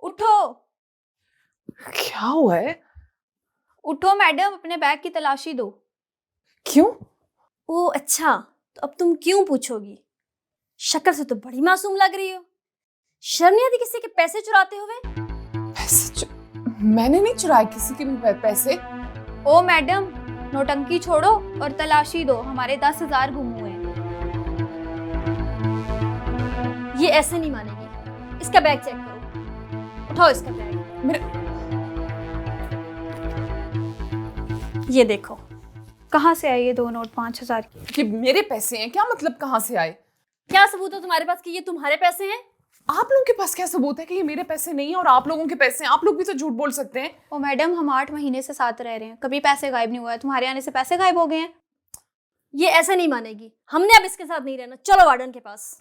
उठो। क्या हुआ है? उठो मैडम, अपने बैग की तलाशी दो। क्यों? ओ अच्छा, तो अब तुम क्यों पूछोगी? शक्ल से तो बड़ी मासूम लग रही हो। शर्म नहीं आती किसी के पैसे चुराते हुए? मैंने नहीं चुराए किसी के भी पैसे। ओ मैडम, नौटंकी छोड़ो और तलाशी दो, हमारे 10,000 गुम हुए हैं। ये ऐसे नहीं मानेगी। इसका बैग चेक करो, उठाओ इसका बैग। ये देखो। कहाँ से आए ये 2 नोट 5,000 की? ये मेरे पैसे हैं? क्या मतलब कहाँ से आए? क्या सबूत है तुम्हारे पास कि ये तुम्हारे पैसे हैं? आप लोगों के पास क्या सबूत है कि ये मेरे पैसे नहीं है और आप लोगों के पैसे हैं? आप लोग भी तो झूठ बोल सकते हैं। ओ मैडम, हम 8 महीने से साथ रह रहे हैं, कभी पैसे गायब नहीं हुआ है। तुम्हारे आने से पैसे गायब हो गए हैं। ये ऐसे नहीं मानेगी। हमने अब इसके साथ नहीं रहना। चलो वार्डन के पास।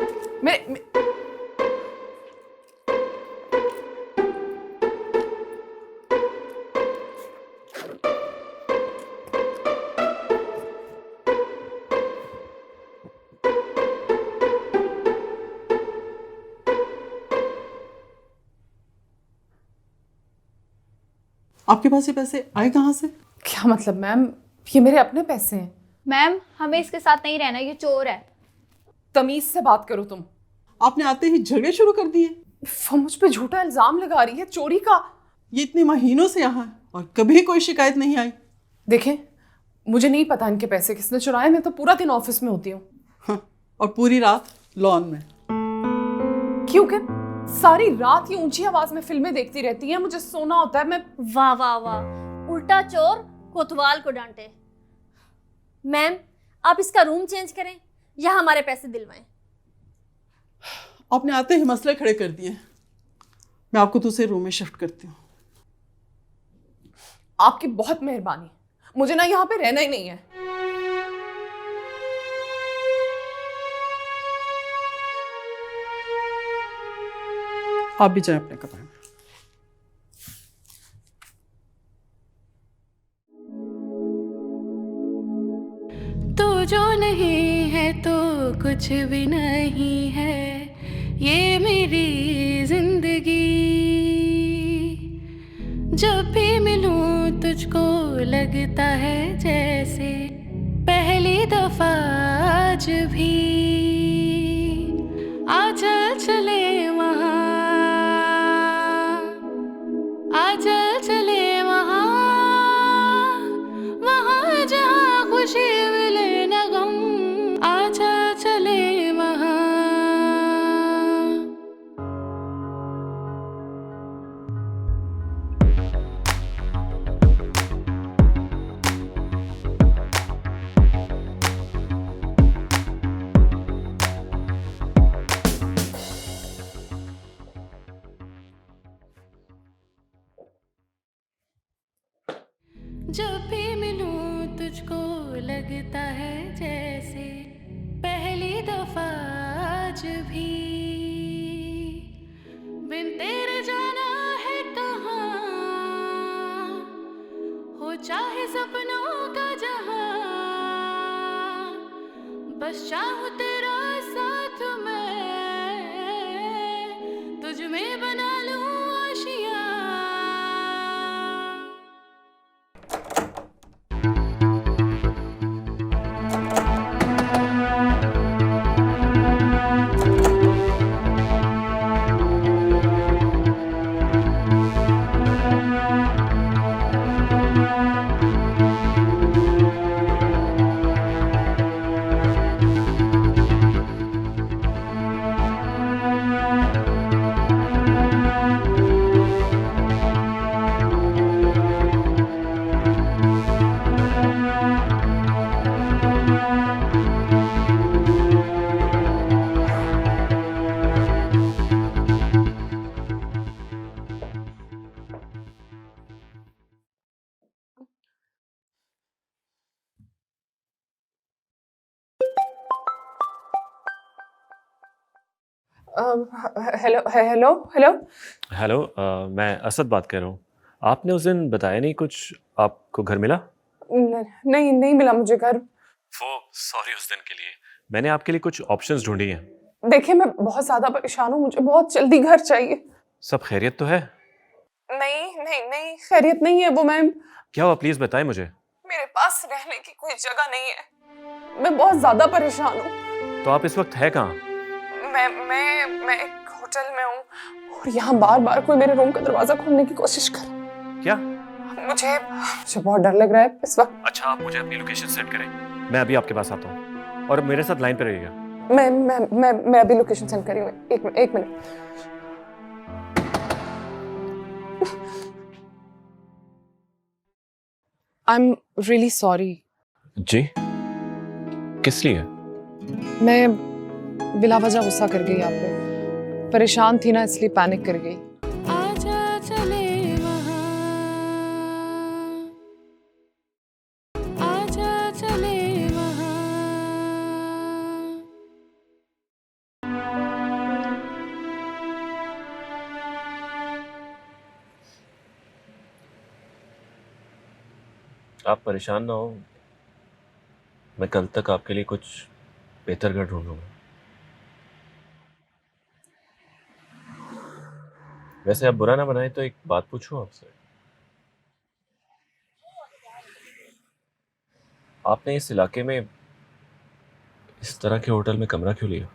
आपके पास ये पैसे आए कहाँ से? क्या मतलब मैम, ये मेरे अपने पैसे हैं। मैम हमें इसके साथ नहीं रहना, ये चोर है। तमीज से बात करो तुम। आपने आते ही झगड़े शुरू कर दिए। वो मुझ पे झूठा इल्जाम लगा रही है चोरी का। ये इतने महीनों से यहाँ है और कभी कोई शिकायत नहीं आई। देखें, मुझे नहीं पता इनके पैसे किसने चुराए, मैं तो पूरा दिन ऑफिस में होती हूँ। हाँ, और पूरी रात लॉन में। क्योंकि सारी रात ये ऊंची आवाज में फिल्में देखती रहती है, मुझे सोना होता है। मैं वाह वाह वाह, उल्टा चोर कोतवाल को डांटे। मैम आप इसका रूम चेंज करें या हमारे पैसे दिलवाएं। आपने आते ही मसले खड़े कर दिए। मैं आपको दूसरे रूम में शिफ्ट करती हूँ। आपकी बहुत मेहरबानी, मुझे ना यहाँ पे रहना ही नहीं है। आप भी जाएं अपने कमरे में। तो जो नहीं है तो कुछ भी नहीं है, ये मेरी जिंदगी। जब भी मिलूं तुझको लगता है जैसे पहली दफा आज भी। आजा चले वहाँ, आजा चले वहाँ, वहाँ जहाँ खुशी मिले न गम। आजा चले वहाँ। जब भी मिलूं तुझको लगता है जैसे पहली दफा आज भी। बिन तेरे जाना है कहाँ, हो चाहे सपनों का जहां। बस चाहूं तेरा साथ मैं, तुझ में बना लूं आशियां। हेलो हेलो हेलो हेलो, मैं असद बात कर रहा हूँ। आपने उस दिन बताया नहीं कुछ, आपको घर मिला? नहीं नहीं मिला मुझे घर। वो सॉरी उस दिन के लिए। मैंने आपके लिए कुछ ऑप्शंस ढूंढी हैं। देखिए मैं बहुत ज्यादा परेशान हूँ, मुझे बहुत जल्दी घर चाहिए। सब खैरियत तो है? नहीं नहीं नहीं खैरियत नहीं है वो मैम। क्या हुआ, प्लीज बताएं मुझे। मेरे पास रहने की कोई जगह नहीं है, मैं बहुत ज्यादा परेशान हूँ। तो आप इस वक्त है कहाँ? मैं एक होटल में हूँ और यहाँ बार बार कोई मेरे रूम का दरवाजा खोलने की कोशिश कर। क्या? मुझे बहुत डर लग रहा है इस वक्त। अच्छा, आप मुझे अपनी लोकेशन सेंड करें, मैं अभी आपके पास आता हूँ और मेरे साथ लाइन पे रहिएगा। मैं अभी लोकेशन सेंड करी हूँ। एक minute. I am really sorry. जी? किस लिए? मैं बिला वजह गुस्सा कर गई आप पे, परेशान थी ना इसलिए पैनिक कर गई। आजा चले वहाँ, आजा चले वहाँ। आप परेशान ना हो, मैं कल तक आपके लिए कुछ बेहतर घर ढूंढूंगा। वैसे आप बुरा ना बनाए तो एक बात पूछूं आपसे? आपने इस इलाके में इस तरह के होटल में कमरा क्यों लिया?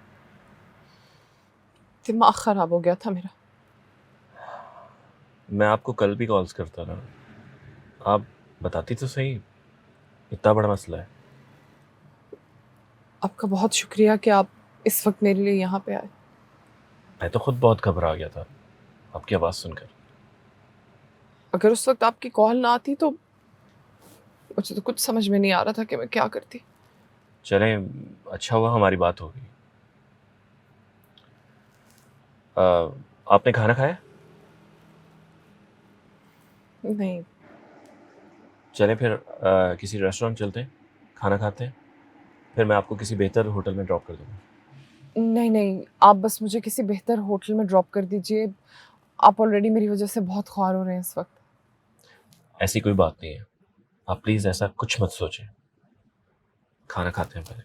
दिमाग खराब हो गया था मेरा। मैं आपको कल भी कॉल्स करता रहा, आप बताती तो सही, इतना बड़ा मसला है। आपका बहुत शुक्रिया कि आप इस वक्त मेरे लिए यहाँ पे आए। मैं तो खुद बहुत घबरा गया था आपकी आवाज़ सुनकर। अगर उस वक्त आपकी कॉल ना आती तो मुझे तो कुछ समझ में नहीं आ रहा था कि मैं क्या करती। चलें, अच्छा हुआ हमारी बात हो गई। आपने खाना खाया? नहीं। चलें फिर किसी रेस्टोरेंट चलते हैं, खाना खाते हैं, फिर मैं आपको किसी बेहतर होटल में ड्रॉप कर दूँगा। नहीं नहीं, आप बस मुझे किसी बेहतर होटल में ड्रॉप कर दीजिए। आप ऑलरेडी मेरी वजह से बहुत ख्वार हो रहे हैं इस वक्त। ऐसी कोई बात नहीं है, आप प्लीज़ ऐसा कुछ मत सोचें। खाना खाते हैं पहले।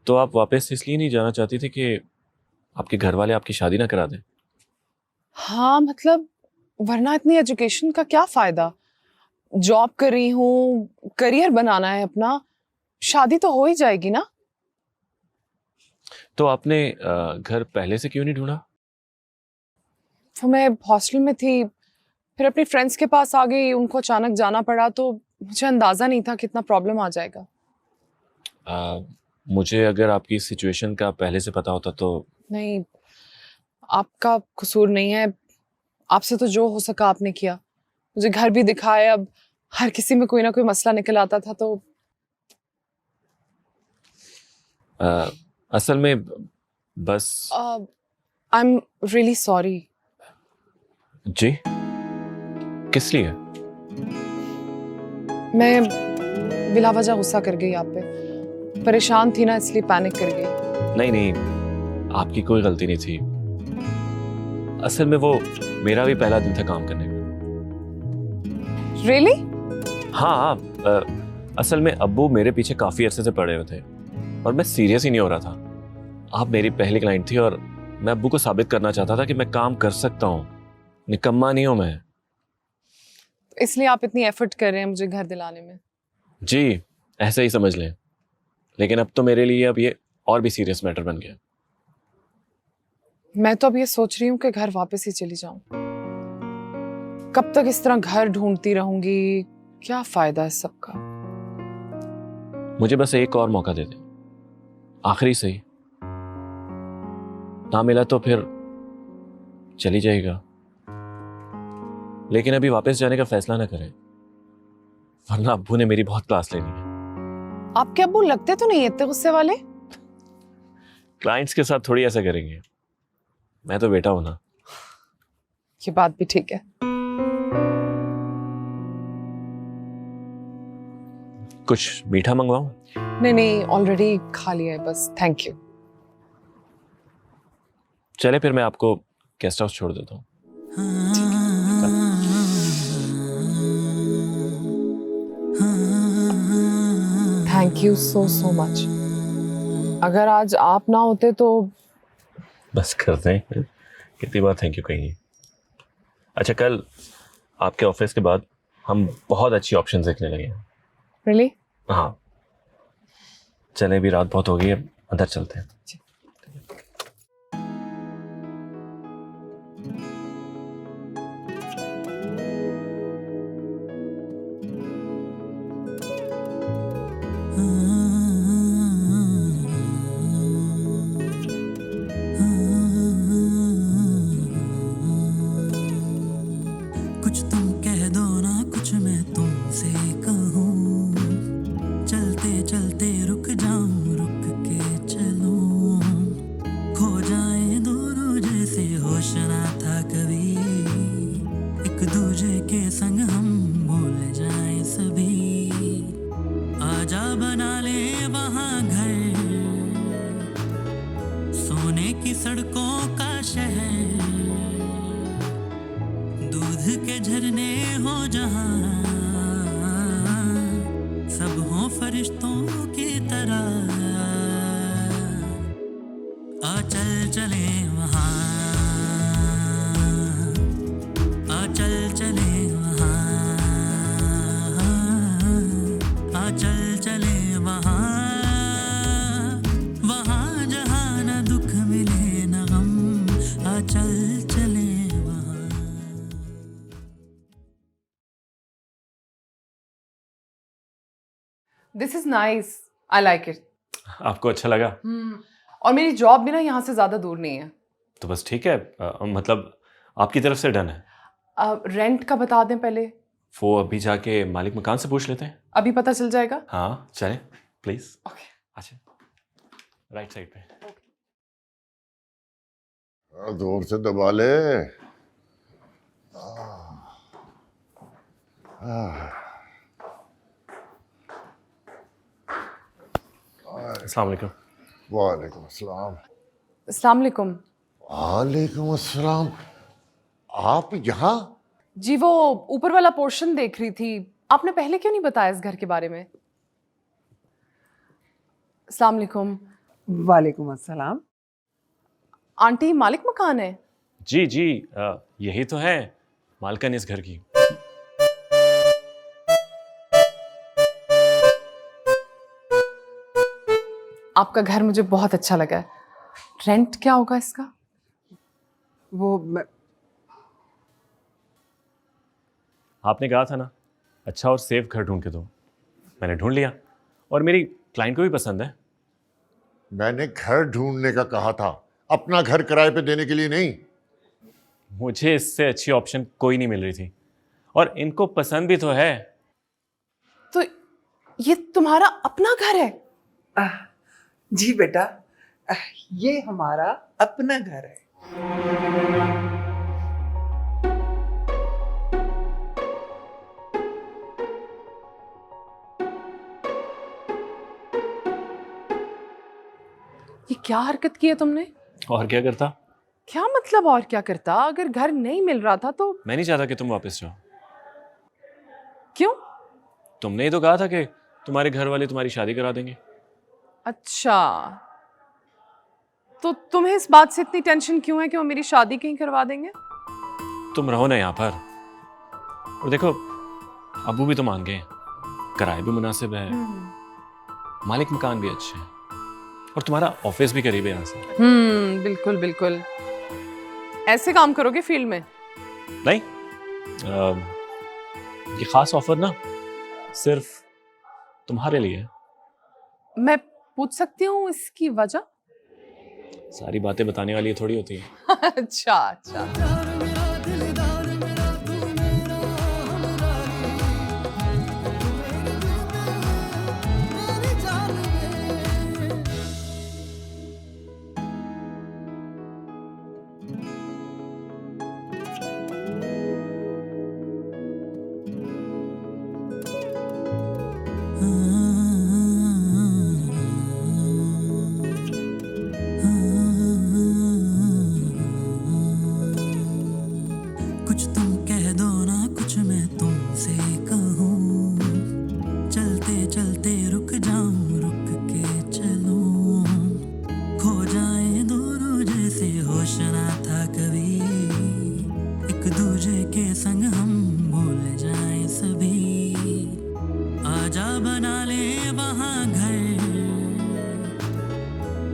तो आप वापस इसलिए नहीं जाना चाहती थी कि आपके घर वाले आपकी शादी ना करा दें? हाँ मतलब, वरना इतनी एजुकेशन का क्या फायदा? जॉब कर रही हूँ, करियर बनाना है अपना, शादी तो हो ही जाएगी ना। तो आपने घर पहले से क्यों नहीं ढूंढा? तो मैं हॉस्टल में थी, फिर अपनी फ्रेंड्स के पास आ गई, उनको अचानक जाना पड़ा तो मुझे अंदाजा नहीं था कितना प्रॉब्लम आ जाएगा। मुझे अगर आपकी सिचुएशन का पहले से पता होता तो। नहीं, आपका कसूर नहीं है, आपसे तो जो हो सका आपने किया, मुझे घर भी दिखाया, अब हर किसी में कोई ना कोई मसला निकल आता था तो। असल में बस आई एम रियली सॉरी। जी? किस लिए? मैं बिला वजह गुस्सा कर गई आप पे, परेशान थी ना इसलिए पैनिक कर गई। नहीं नहीं, आपकी कोई गलती नहीं थी। असल में वो मेरा भी पहला दिन था काम करने का। Really? हाँ, असल में अब्बू मेरे पीछे काफी अरसे से पड़े हुए थे और मैं सीरियस ही नहीं हो रहा था। आप मेरी पहली क्लाइंट थी और मैं अब्बू को साबित करना चाहता था कि मैं काम कर सकता हूँ, निकम्मा नहीं हूँ मैं। इसलिए आप इतनी एफर्ट कर रहे हैं मुझे घर दिलाने में। जी, ऐसे ही समझ लें, लेकिन अब तो मेरे लिए अब ये और भी सीरियस मैटर बन गया। मैं तो अब ये सोच रही हूँ कि घर वापस ही चली जाऊं। कब तक इस तरह घर ढूंढती रहूंगी, क्या फायदा है सबका। मुझे बस एक और मौका दे दे, आखिरी सही। ना मिला तो फिर चली जाएगा, लेकिन अभी वापस जाने का फैसला ना करें, वरना अब्बू ने मेरी बहुत क्लास लेनी है। आपके अब्बू लगते तो नहीं इतने गुस्से वाले। क्लाइंट्स के साथ थोड़ी ऐसा करेंगे, मैं तो बेटा हूं ना। ये बात भी ठीक है। कुछ मीठा मंगवाऊं? नहीं नहीं, ऑलरेडी खा लिया है बस, थैंक यू। चले फिर मैं आपको गेस्ट हाउस छोड़ देता हूँ। Thank you so so much. अगर आज आप ना होते तो। बस करते हैं, कितनी बार थैंक यू कहेंगे। अच्छा, कल आपके ऑफिस के बाद हम बहुत अच्छी ऑप्शन देखने लगे हैं। Really? हाँ, चले, अभी रात बहुत हो गई है, अंदर चलते हैं। कुछ तुम कह दो ना, कुछ मैं तुमसे कहूँ, चलते चलते रुक जाऊं, रुक के चलूं, खो जाए दोनों जैसे होश ना था कभी, एक दूजे के संग हम भूल जाए सभी, आजा बना ले वहाँ घर, सोने की सड़कों का शहर, दूध के झरने हो जहाँ, सब हो फरिश्तों की तरह। चल चले वहाँ, आ चल चले वहाँ, आ चल चले वहाँ, वहाँ जहाँ न दुख मिले न गम, आ चल चले वहाँ। This is nice, I like it. आपको अच्छा लगा? और मेरी जॉब भी ना यहाँ से ज़्यादा दूर नहीं है। तो बस ठीक है, मतलब आपकी तरफ से डन है। रेंट का बता दें पहले। वो अभी जाके मालिक मकान से पूछ लेते हैं। अभी पता चल जाएगा। हाँ चलें प्लीज। ओके। अच्छा राइट साइड पे। जोर से दबा ले। अस्सलाम वालेकुम। वालेकुम अस्सलाम। अस्सलाम वालेकुम। वालेकुम अस्सलाम। आप यहाँ? जी वो ऊपर वाला पोर्शन देख रही थी, आपने पहले क्यों नहीं बताया इस घर के बारे में? अस्सलाम वालेकुम। वालेकुम अस्सलाम। आंटी मालिक मकान है? जी जी, यही तो है मालकन इस घर की। आपका घर मुझे बहुत अच्छा लगा है। रेंट क्या होगा इसका? वो आपने कहा था ना अच्छा और सेफ घर ढूंढ के दो, मैंने ढूंढ लिया और मेरी क्लाइंट को भी पसंद है। मैंने घर ढूंढने का कहा था, अपना घर किराए पे देने के लिए नहीं। मुझे इससे अच्छी ऑप्शन कोई नहीं मिल रही थी और इनको पसंद भी तो है। तो ये तुम्हारा अपना घर है? जी बेटा, ये हमारा अपना घर है। ये क्या हरकत की है तुमने? और क्या करता? क्या मतलब और क्या करता? अगर घर नहीं मिल रहा था तो? मैं नहीं चाहता कि तुम वापस जाओ। क्यों? तुमने ही तो कहा था कि तुम्हारे घर वाले तुम्हारी शादी करा देंगे। अच्छा, तो तुम्हें इस बात से इतनी टेंशन क्यों है कि वो मेरी शादी कहीं करवा देंगे? तुम रहो ना यहाँ पर, और देखो अबू भी तो मान गए, किराया भी मुनासिब है, मालिक मकान भी अच्छे हैं और तुम्हारा ऑफिस भी करीब है यहाँ से। बिल्कुल बिल्कुल। ऐसे काम करोगे फील्ड में? नहीं, ये खास ऑफर ना सिर्फ तुम्हारे लिए है। मैं पूछ सकती हूँ इसकी वजह? सारी बातें बताने वाली थोड़ी होती है। अच्छा अच्छा। कुछ तुम कह दो ना, कुछ मैं तुमसे कहूँ, चलते चलते रुक जाऊं, रुक के चलूं, खो जाए दोनों जैसे होश ना था कभी, एक दूजे के संग हम भूल जाए सभी, आजा बना ले वहाँ घर,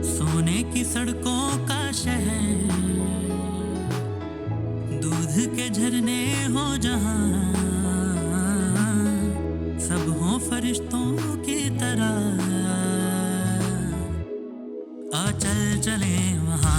सोने की सड़कों का शहर, दूध के झरने हो जहाँ, सब हो फरिश्तों की तरह, आ चल चले वहाँ,